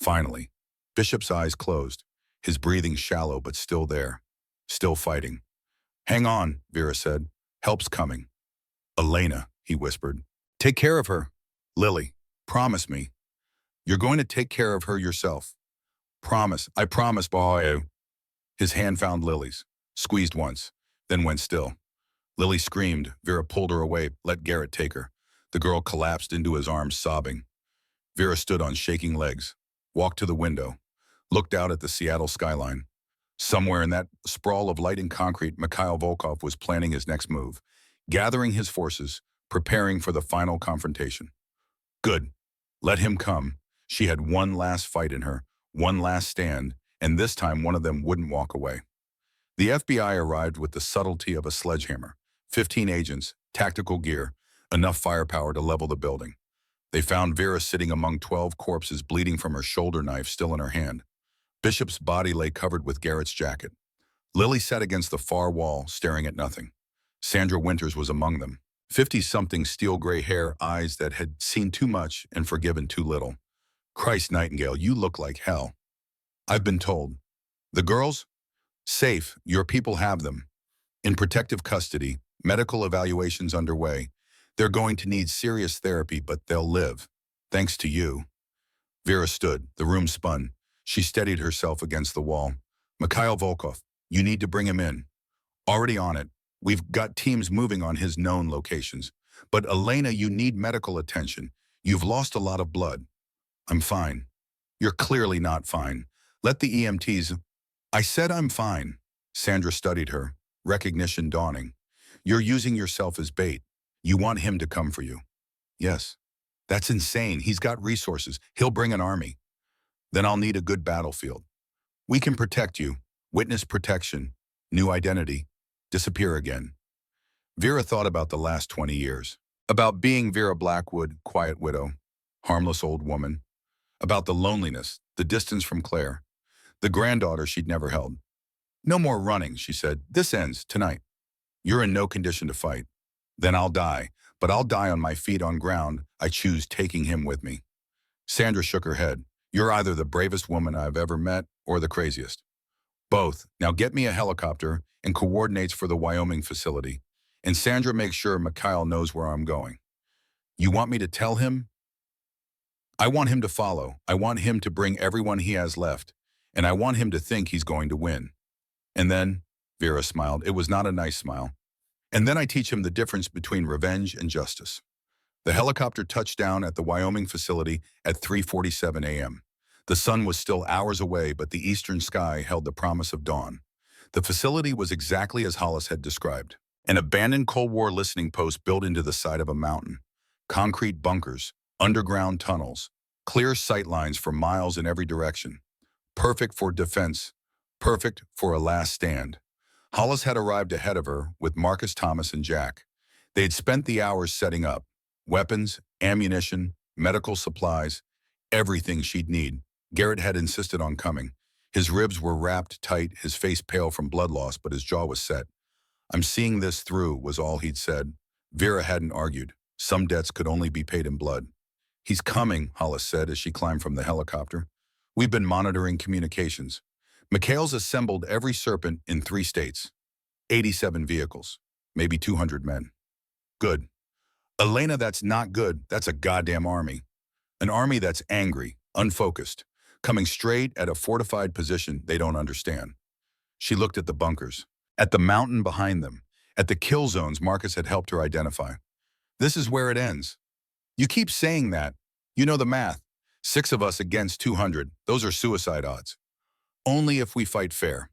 Finally. Bishop's eyes closed, his breathing shallow but still there. Still fighting. Hang on, Vera said. Help's coming. Elena, he whispered. Take care of her. Lily, promise me. You're going to take care of her yourself. Promise. I promise, boy. His hand found Lily's, squeezed once, then went still. Lily screamed. Vera pulled her away, let Garrett take her. The girl collapsed into his arms, sobbing. Vera stood on shaking legs, walked to the window, looked out at the Seattle skyline. Somewhere in that sprawl of light and concrete, Mikhail Volkov was planning his next move, gathering his forces, preparing for the final confrontation. Good. Let him come. She had one last fight in her, one last stand, and this time one of them wouldn't walk away. The FBI arrived with the subtlety of a sledgehammer. 15 agents, tactical gear, enough firepower to level the building. They found Vera sitting among 12 corpses, bleeding from her shoulder knife still in her hand. Bishop's body lay covered with Garrett's jacket. Lily sat against the far wall, staring at nothing. Sandra Winters was among them. 50-something, steel-gray hair, eyes that had seen too much and forgiven too little. Christ, Nightingale, you look like hell. I've been told. The girls? Safe, your people have them. In protective custody, medical evaluations underway. They're going to need serious therapy, but they'll live. Thanks to you. Vera stood. The room spun. She steadied herself against the wall. Mikhail Volkov, you need to bring him in. Already on it. We've got teams moving on his known locations. But Elena, you need medical attention. You've lost a lot of blood. I'm fine. You're clearly not fine. Let the EMTs... I said I'm fine. Sandra studied her, recognition dawning. You're using yourself as bait. You want him to come for you. Yes. That's insane. He's got resources. He'll bring an army. Then I'll need a good battlefield. We can protect you. Witness protection. New identity. Disappear again. Vera thought about the last 20 years. About being Vera Blackwood, quiet widow, harmless old woman. About the loneliness, the distance from Claire. The granddaughter she'd never held. No more running, she said. This ends tonight. You're in no condition to fight. Then I'll die, but I'll die on my feet on ground. I choose taking him with me. Sandra shook her head. You're either the bravest woman I've ever met or the craziest. Both. Now get me a helicopter and coordinates for the Wyoming facility. And Sandra, make sure Mikhail knows where I'm going. You want me to tell him? I want him to follow. I want him to bring everyone he has left. And I want him to think he's going to win. And then, Vera smiled. It was not a nice smile. And then I teach him the difference between revenge and justice. The helicopter touched down at the Wyoming facility at 3:47 a.m. The sun was still hours away, but the eastern sky held the promise of dawn. The facility was exactly as Hollis had described. An abandoned Cold War listening post built into the side of a mountain. Concrete bunkers, underground tunnels, clear sight lines for miles in every direction. Perfect for defense, perfect for a last stand. Hollis had arrived ahead of her with Marcus Thomas and Jack. They had spent the hours setting up. Weapons, ammunition, medical supplies, everything she'd need. Garrett had insisted on coming. His ribs were wrapped tight, his face pale from blood loss, but his jaw was set. I'm seeing this through, was all he'd said. Vera hadn't argued. Some debts could only be paid in blood. He's coming, Hollis said as she climbed from the helicopter. We've been monitoring communications. Mikhail's assembled every serpent in 3 states. 87 vehicles, maybe 200 men. Good. Elena, that's not good. That's a goddamn army. An army that's angry, unfocused, coming straight at a fortified position they don't understand. She looked at the bunkers, at the mountain behind them, at the kill zones Marcus had helped her identify. This is where it ends. You keep saying that. You know the math. 6 of us against 200. Those are suicide odds. Only if we fight fair.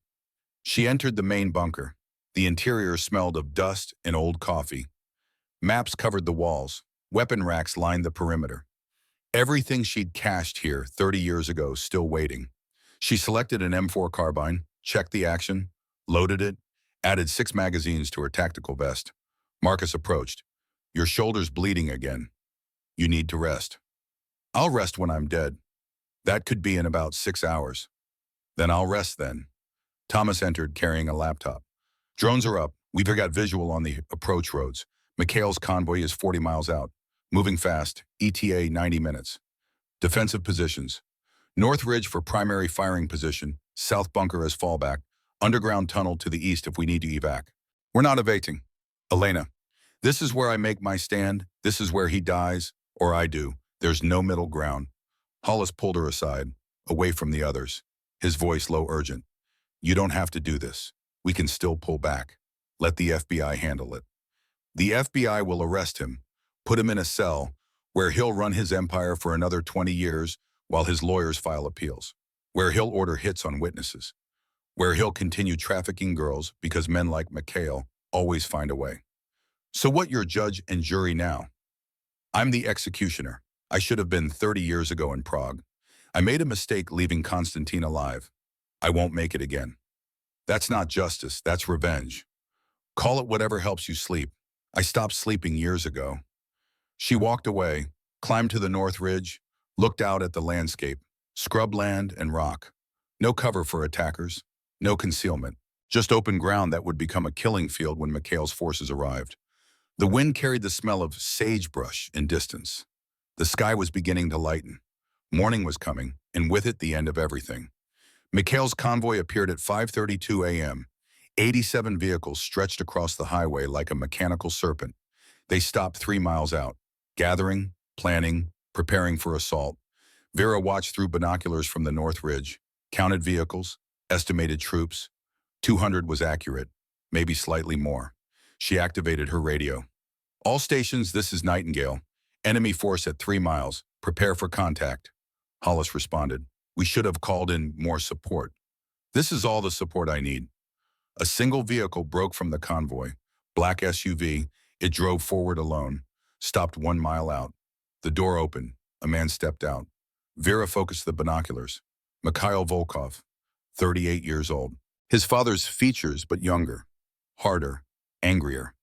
She entered the main bunker. The interior smelled of dust and old coffee. Maps covered the walls. Weapon racks lined the perimeter. Everything she'd cached here 30 years ago still waiting. She selected an M4 carbine, checked the action, loaded it, added 6 magazines to her tactical vest. Marcus approached. Your shoulder's bleeding again. You need to rest. I'll rest when I'm dead. That could be in about 6 hours. Then I'll rest then. Thomas entered carrying a laptop. Drones are up. We've got visual on the approach roads. Mikhail's convoy is 40 miles out. Moving fast. ETA 90 minutes. Defensive positions. North Ridge for primary firing position. South bunker as fallback. Underground tunnel to the east if we need to evac. We're not evading. Elena, this is where I make my stand. This is where he dies, or I do. There's no middle ground. Hollis pulled her aside, away from the others. His voice low urgent. You don't have to do this. We can still pull back. Let the FBI handle it. The FBI will arrest him, put him in a cell, where he'll run his empire for another 20 years while his lawyers file appeals, where he'll order hits on witnesses, where he'll continue trafficking girls because men like Mikhail always find a way. So what, you're judge and jury now? I'm the executioner. I should have been 30 years ago in Prague. I made a mistake leaving Konstantin alive. I won't make it again. That's not justice, that's revenge. Call it whatever helps you sleep. I stopped sleeping years ago. She walked away, climbed to the North Ridge, looked out at the landscape, scrubland and rock. No cover for attackers, no concealment, just open ground that would become a killing field when Mikhail's forces arrived. The wind carried the smell of sagebrush in distance. The sky was beginning to lighten. Morning was coming, and with it the end of everything. Mikhail's convoy appeared at 5:32 a.m. 87 vehicles stretched across the highway like a mechanical serpent. They stopped 3 miles out, gathering, planning, preparing for assault. Vera watched through binoculars from the North Ridge, counted vehicles, estimated troops. 200 was accurate, maybe slightly more. She activated her radio. All stations, this is Nightingale. Enemy force at 3 miles. Prepare for contact. Hollis responded. We should have called in more support. This is all the support I need. A single vehicle broke from the convoy. Black SUV. It drove forward alone. Stopped 1 mile out. The door opened. A man stepped out. Vera focused the binoculars. Mikhail Volkov, 38 years old. His father's features, but younger. Harder. Angrier.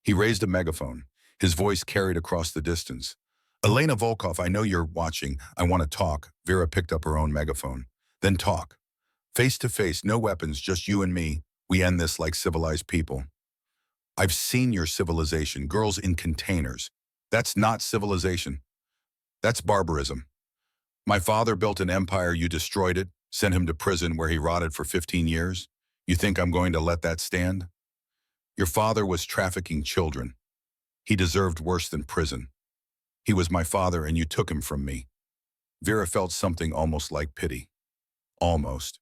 He raised a megaphone. His voice carried across the distance. Elena Volkov, I know you're watching. I want to talk. Vera picked up her own megaphone. Then talk. Face to face, no weapons, just you and me. We end this like civilized people. I've seen your civilization, girls in containers. That's not civilization. That's barbarism. My father built an empire, you destroyed it, sent him to prison where he rotted for 15 years. You think I'm going to let that stand? Your father was trafficking children. He deserved worse than prison. He was my father and you took him from me. Vera felt something almost like pity. Almost.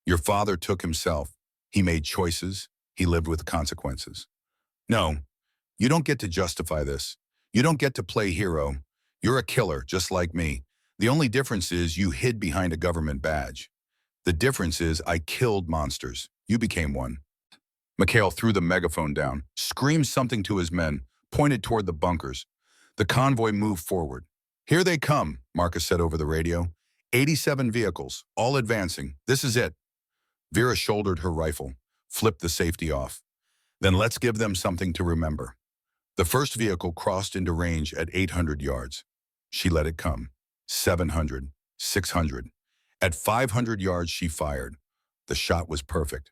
Your father took himself. He made choices. He lived with consequences. No, you don't get to justify this. You don't get to play hero. You're a killer, just like me. The only difference is you hid behind a government badge. The difference is I killed monsters. You became one. Mikhail threw the megaphone down, screamed something to his men, pointed toward the bunkers. The convoy moved forward. Here they come, Marcus said over the radio. 87 vehicles, all advancing. This is it. Vera shouldered her rifle, flipped the safety off. Then let's give them something to remember. The first vehicle crossed into range at 800 yards. She let it come. 700, 600. At 500 yards, she fired. The shot was perfect.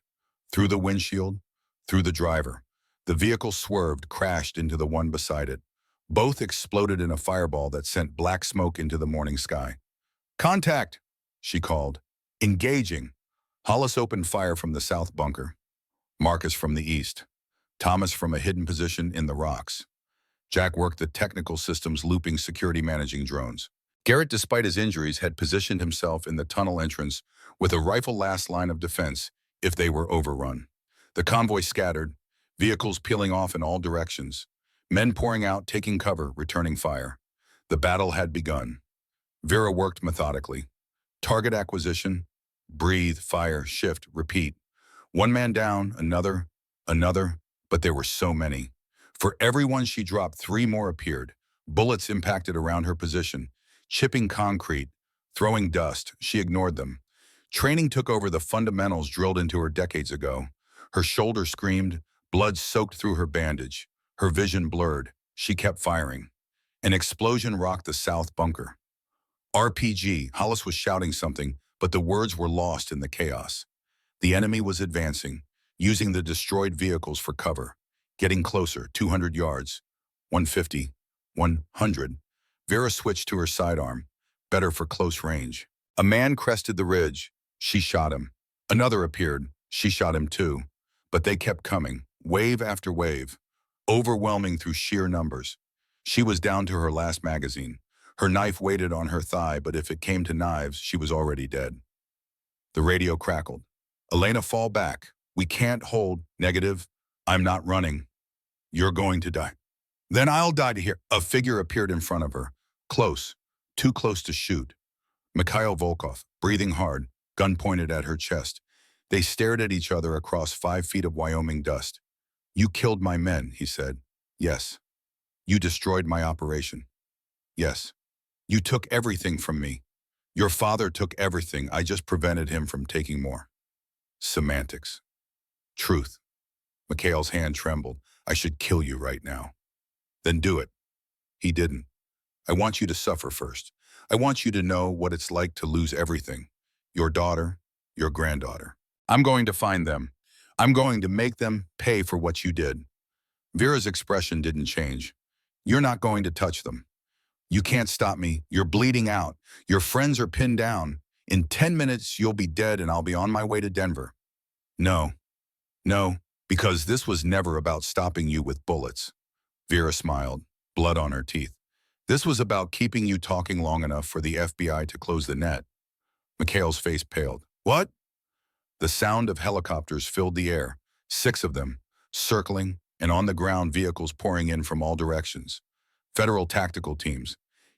Through the windshield, through the driver. The vehicle swerved, crashed into the one beside it. Both exploded in a fireball that sent black smoke into the morning sky. Contact, she called. Engaging. Hollis opened fire from the south bunker. Marcus from the east, Thomas from a hidden position in the rocks. Jack worked the technical systems looping security managing drones. Garrett, despite his injuries, had positioned himself in the tunnel entrance with a rifle last line of defense if they were overrun. The convoy scattered, vehicles peeling off in all directions, men pouring out, taking cover, returning fire. The battle had begun. Vera worked methodically. Target acquisition, breathe, fire, shift, repeat. One man down, another, but there were so many. For every one she dropped, three more appeared. Bullets impacted around her position, chipping concrete, throwing dust. She ignored them. Training took over the fundamentals drilled into her decades ago. Her shoulder screamed, blood soaked through her bandage. Her vision blurred. She kept firing. An explosion rocked the south bunker. RPG, Hollis was shouting something, but the words were lost in the chaos. The enemy was advancing, using the destroyed vehicles for cover, getting closer, 200 yards, 150, 100. Vera switched to her sidearm, better for close range. A man crested the ridge. She shot him. Another appeared. She shot him too. But they kept coming, wave after wave, overwhelming through sheer numbers. She was down to her last magazine. Her knife waited on her thigh, but if it came to knives, she was already dead. The radio crackled. Elena, fall back. We can't hold. Negative. I'm not running. You're going to die. Then I'll die to hear. A figure appeared in front of her. Close. Too close to shoot. Mikhail Volkov, breathing hard, gun pointed at her chest. They stared at each other across 5 feet of Wyoming dust. You killed my men, he said. Yes. You destroyed my operation. Yes. You took everything from me. Your father took everything. I just prevented him from taking more. Semantics. Truth. Mikhail's hand trembled. I should kill you right now. Then do it. He didn't. I want you to suffer first. I want you to know what it's like to lose everything. Your daughter, your granddaughter. I'm going to find them. I'm going to make them pay for what you did. Vera's expression didn't change. You're not going to touch them. You can't stop me. You're bleeding out. Your friends are pinned down. In 10 minutes, you'll be dead and I'll be on my way to Denver. No, because this was never about stopping you with bullets. Vera smiled, blood on her teeth. This was about keeping you talking long enough for the FBI to close the net. Mikhail's face paled. What? The sound of helicopters filled the air, 6 of them, circling, and on the ground vehicles pouring in from all directions. Federal tactical teams,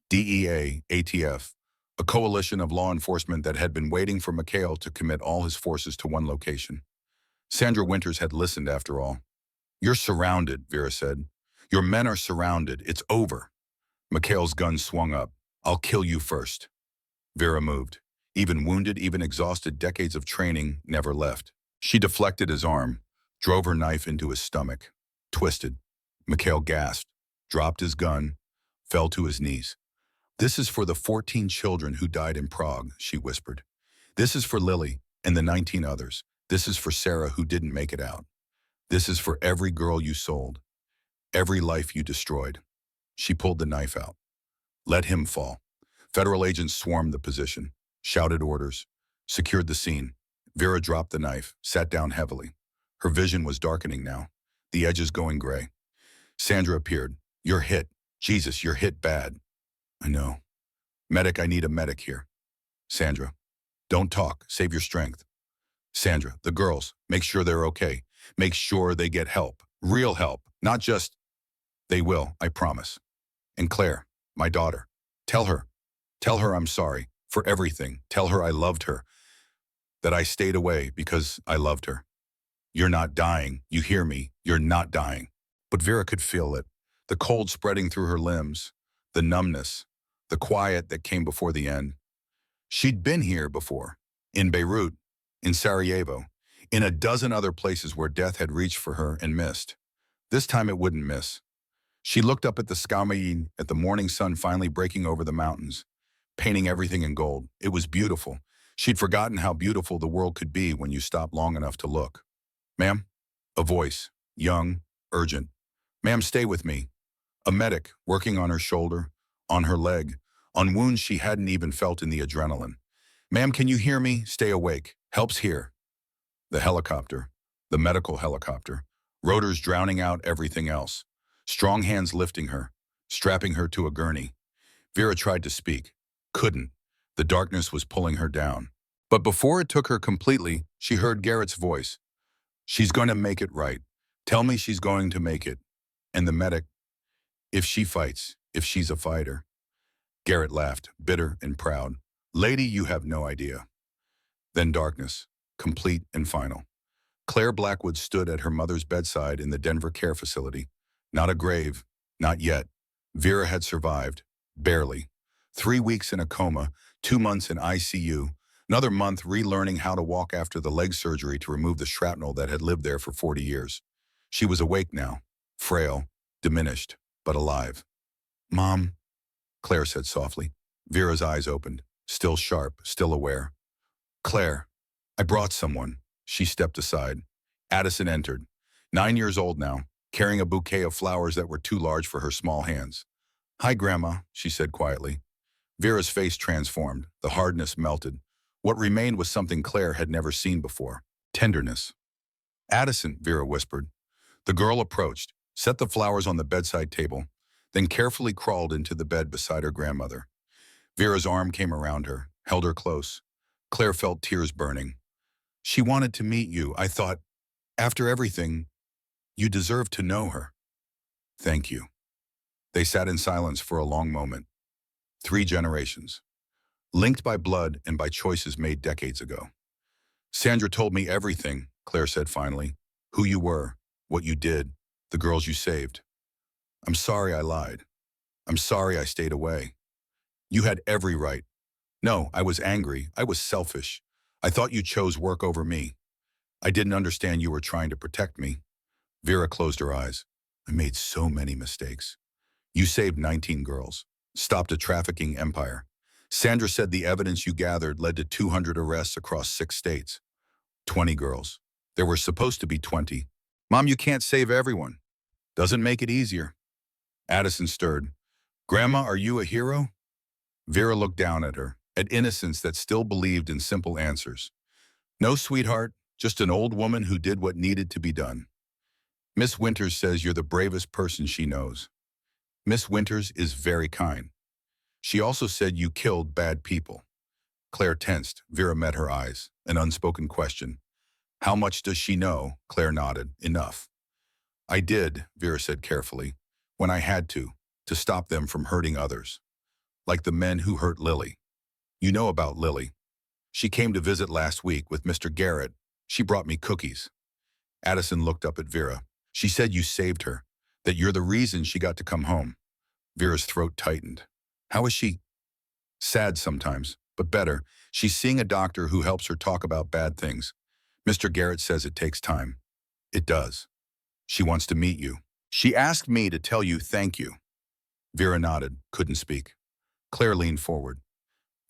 DEA, ATF, a coalition of law enforcement that had been waiting for Mikhail to commit all his forces to one location. Sandra Winters had listened after all. You're surrounded, Vera said. Your men are surrounded. It's over. Mikhail's gun swung up. I'll kill you first. Vera moved. Even wounded, even exhausted, decades of training never left. She deflected his arm, drove her knife into his stomach, twisted. Mikhail gasped, dropped his gun, fell to his knees. This is for the 14 children who died in Prague, she whispered. This is for Lily and the 19 others. This is for Sarah who didn't make it out. This is for every girl you sold, every life you destroyed. She pulled the knife out. Let him fall. Federal agents swarmed the position, shouted orders, secured the scene. Vera dropped the knife, sat down heavily. Her vision was darkening now, the edges going gray. Sandra appeared. You're hit. Jesus, you're hit bad. I know. Medic, I need a medic here. Sandra, don't talk. Save your strength. Sandra, the girls, make sure they're okay. Make sure they get help. Real help. Not just, they will, I promise. And Claire, my daughter, tell her I'm sorry for everything. Tell her I loved her, that I stayed away because I loved her. You're not dying. You hear me? You're not dying. But Vera could feel it, the cold spreading through her limbs, the numbness, the quiet that came before the end. She'd been here before, in Beirut, in Sarajevo, in a dozen other places where death had reached for her and missed. This time it wouldn't miss. She looked up at the sky, at the morning sun finally breaking over the mountains, painting everything in gold. It was beautiful. She'd forgotten how beautiful the world could be when you stopped long enough to look. Ma'am? A voice, young, urgent. Ma'am, stay with me. A medic, working on her shoulder, on her leg, on wounds she hadn't even felt in the adrenaline. Ma'am, can you hear me? Stay awake. Help's here. The helicopter. The medical helicopter. Rotors drowning out everything else. Strong hands lifting her, strapping her to a gurney. Vera tried to speak. Couldn't. The darkness was pulling her down. But before it took her completely, she heard Garrett's voice. She's going to make it right. Tell me she's going to make it. And the medic, if she fights, if she's a fighter. Garrett laughed, bitter and proud. Lady, you have no idea. Then darkness, complete and final. Claire Blackwood stood at her mother's bedside in the Denver care facility. Not a grave, not yet. Vera had survived, barely. 3 weeks in a coma, 2 months in ICU, another month relearning how to walk after the leg surgery to remove the shrapnel that had lived there for 40 years. She was awake now, frail, diminished, but alive. Mom, Claire said softly. Vera's eyes opened, still sharp, still aware. Claire, I brought someone. She stepped aside. Addison entered, 9 years old now, carrying a bouquet of flowers that were too large for her small hands. Hi, Grandma, she said quietly. Vera's face transformed, the hardness melted. What remained was something Claire had never seen before, tenderness. Addison, Vera whispered. The girl approached, set the flowers on the bedside table, then carefully crawled into the bed beside her grandmother. Vera's arm came around her, held her close. Claire felt tears burning. She wanted to meet you. I thought, after everything, you deserve to know her. Thank you. They sat in silence for a long moment. 3 generations, linked by blood and by choices made decades ago. Sandra told me everything, Claire said finally. Who you were, what you did, the girls you saved. I'm sorry I lied. I'm sorry I stayed away. You had every right. No, I was angry. I was selfish. I thought you chose work over me. I didn't understand you were trying to protect me. Vera closed her eyes. I made so many mistakes. You saved 19 girls, stopped a trafficking empire. Sandra said the evidence you gathered led to 200 arrests across 6 states. 20 girls. There were supposed to be 20. Mom, you can't save everyone. Doesn't make it easier. Addison stirred. Grandma, are you a hero? Vera looked down at her, at innocence that still believed in simple answers. No, sweetheart, just an old woman who did what needed to be done. Miss Winters says you're the bravest person she knows. Miss Winters is very kind. She also said you killed bad people. Claire tensed. Vera met her eyes. An unspoken question. How much does she know? Claire nodded. Enough. I did, Vera said carefully, when I had to stop them from hurting others. Like the men who hurt Lily. You know about Lily. She came to visit last week with Mr. Garrett. She brought me cookies. Addison looked up at Vera. She said you saved her, that you're the reason she got to come home. Vera's throat tightened. How is she? Sad sometimes, but better. She's seeing a doctor who helps her talk about bad things. Mr. Garrett says it takes time. It does. She wants to meet you. She asked me to tell you thank you. Vera nodded, couldn't speak. Claire leaned forward.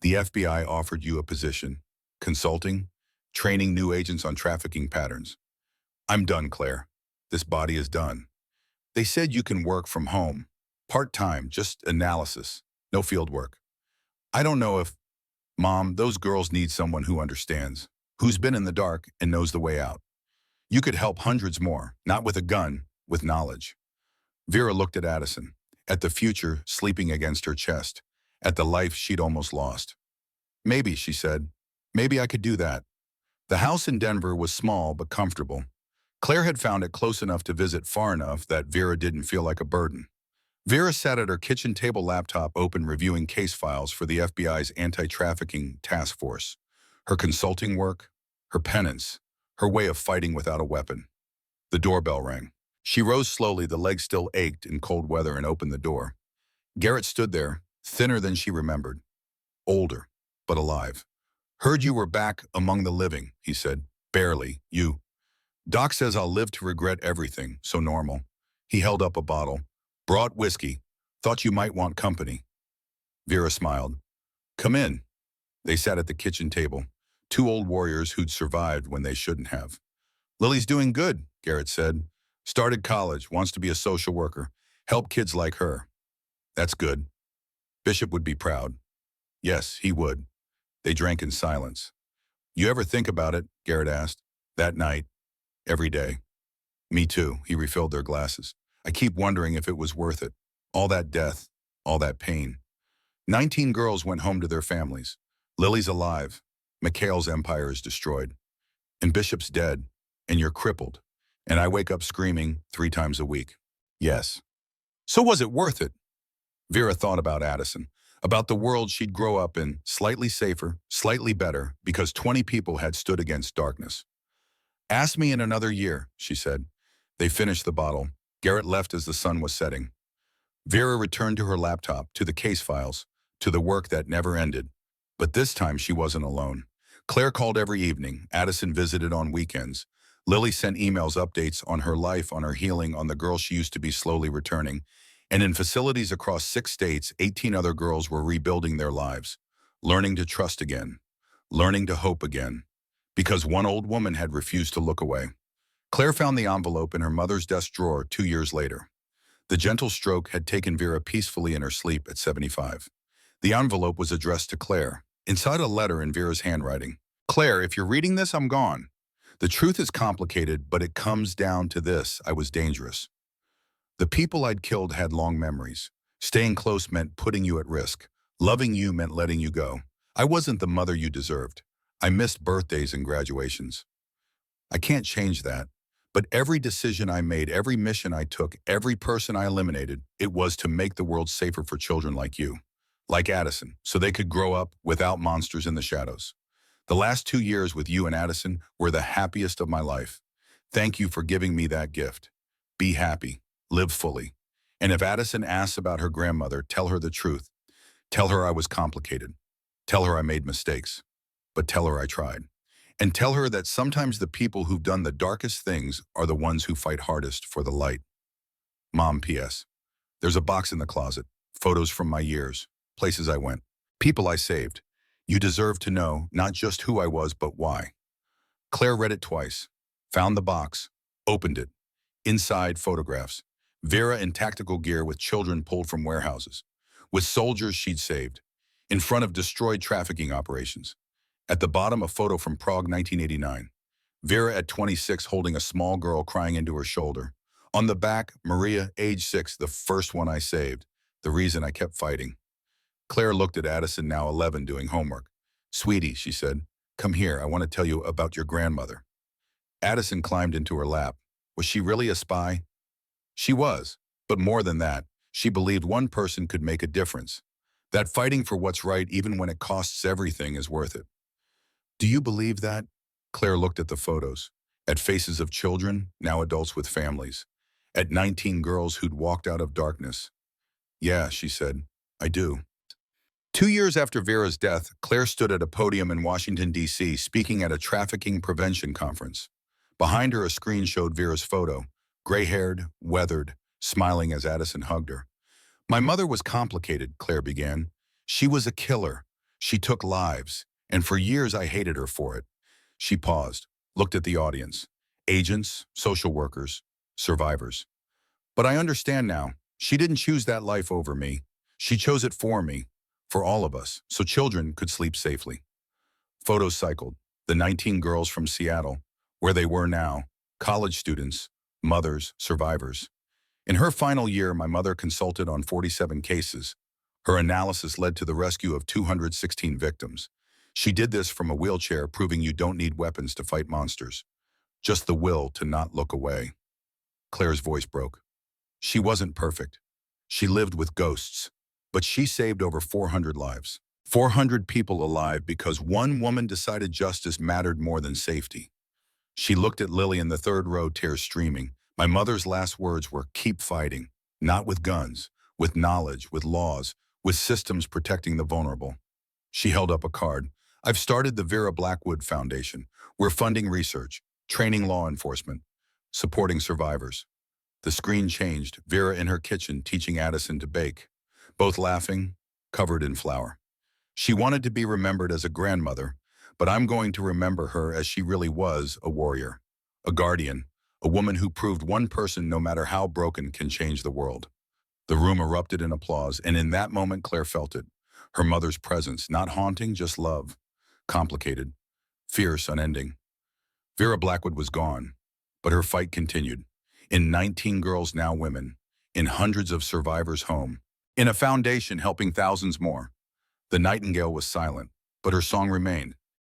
The FBI offered you a position. Consulting, training new agents on trafficking patterns. I'm done, Claire. This body is done. They said you can work from home. Part-time, just analysis, no field work. I don't know if, Mom, those girls need someone who understands, who's been in the dark and knows the way out. You could help hundreds more, not with a gun, with knowledge. Vera looked at Addison, at the future sleeping against her chest, at the life she'd almost lost. Maybe, she said, maybe I could do that. The house in Denver was small but comfortable. Claire had found it close enough to visit far enough that Vera didn't feel like a burden. Vera sat at her kitchen table laptop open reviewing case files for the FBI's anti-trafficking task force. Her consulting work, her penance, her way of fighting without a weapon. The doorbell rang. She rose slowly, the leg still ached in cold weather, and opened the door. Garrett stood there, thinner than she remembered. Older, but alive. Heard you were back among the living, he said. Barely, you. Doc says I'll live to regret everything, so normal. He held up a bottle. Brought whiskey. Thought you might want company. Vera smiled. Come in. They sat at the kitchen table, 2 old warriors who'd survived when they shouldn't have. Lily's doing good, Garrett said. Started college, wants to be a social worker. Help kids like her. That's good. Bishop would be proud. Yes, he would. They drank in silence. You ever think about it? Garrett asked. That night. Every day. Me too, he refilled their glasses. I keep wondering if it was worth it. All that death, all that pain. 19 girls went home to their families. Lily's alive. Mikhail's empire is destroyed. And Bishop's dead. And you're crippled. And I wake up screaming 3 times a week. Yes. So was it worth it? Vera thought about Addison, about the world she'd grow up in, slightly safer, slightly better, because 20 people had stood against darkness. Ask me in another year, she said. They finished the bottle. Garrett left as the sun was setting. Vera returned to her laptop, to the case files, to the work that never ended. But this time she wasn't alone. Claire called every evening. Addison visited on weekends. Lily sent emails updates on her life, on her healing, on the girl she used to be slowly returning. And in facilities across 6 states, 18 other girls were rebuilding their lives, learning to trust again, learning to hope again, because one old woman had refused to look away. Claire found the envelope in her mother's desk drawer 2 years later. The gentle stroke had taken Vera peacefully in her sleep at 75. The envelope was addressed to Claire, inside a letter in Vera's handwriting. Claire, if you're reading this, I'm gone. The truth is complicated, but it comes down to this: I was dangerous. The people I'd killed had long memories. Staying close meant putting you at risk. Loving you meant letting you go. I wasn't the mother you deserved. I missed birthdays and graduations. I can't change that. But every decision I made, every mission I took, every person I eliminated, it was to make the world safer for children like you, like Addison, so they could grow up without monsters in the shadows. The last 2 years with you and Addison were the happiest of my life. Thank you for giving me that gift. Be happy. Live fully. And if Addison asks about her grandmother, tell her the truth. Tell her I was complicated. Tell her I made mistakes. But tell her I tried. And tell her that sometimes the people who've done the darkest things are the ones who fight hardest for the light. Mom, P.S. There's a box in the closet. Photos from my years. Places I went. People I saved. You deserve to know not just who I was, but why. Claire read it twice. Found the box. Opened it. Inside, photographs. Vera in tactical gear with children pulled from warehouses. With soldiers she'd saved. In front of destroyed trafficking operations. At the bottom, a photo from Prague, 1989. Vera at 26 holding a small girl crying into her shoulder. On the back, Maria, age 6, the first one I saved. The reason I kept fighting. Claire looked at Addison, now 11, doing homework. Sweetie, she said, come here, I want to tell you about your grandmother. Addison climbed into her lap. Was she really a spy? She was, but more than that, she believed one person could make a difference. That fighting for what's right, even when it costs everything, is worth it. Do you believe that? Claire looked at the photos, at faces of children, now adults with families, at 19 girls who'd walked out of darkness. Yeah, she said, I do. 2 years after Vera's death, Claire stood at a podium in Washington, D.C., speaking at a trafficking prevention conference. Behind her, a screen showed Vera's photo, gray-haired, weathered, smiling as Addison hugged her. My mother was complicated, Claire began. She was a killer. She took lives, and for years I hated her for it. She paused, looked at the audience. Agents, social workers, survivors. But I understand now. She didn't choose that life over me. She chose it for me, for all of us, so children could sleep safely. Photos cycled. The 19 girls from Seattle, where they were now, college students, mothers, survivors. In her final year, my mother consulted on 47 cases. Her analysis led to the rescue of 216 victims. She did this from a wheelchair, proving you don't need weapons to fight monsters. Just the will to not look away. Claire's voice broke. She wasn't perfect. She lived with ghosts. But she saved over 400 lives. 400 people alive because one woman decided justice mattered more than safety. She looked at Lily in the third row, tears streaming. My mother's last words were, keep fighting. Not with guns, with knowledge, with laws, with systems protecting the vulnerable. She held up a card. I've started the Vera Blackwood Foundation. We're funding research, training law enforcement, supporting survivors. The screen changed. Vera in her kitchen teaching Addison to bake. Both laughing, covered in flour. She wanted to be remembered as a grandmother, but I'm going to remember her as she really was, a warrior, a guardian, a woman who proved one person, no matter how broken, can change the world. The room erupted in applause, and in that moment Claire felt it. Her mother's presence, not haunting, just love. Complicated, fierce, unending. Vera Blackwood was gone, But her fight continued. In 19 Girls Now Women, in hundreds of survivors' home, in a foundation helping thousands more. The nightingale was silent, but her song remained.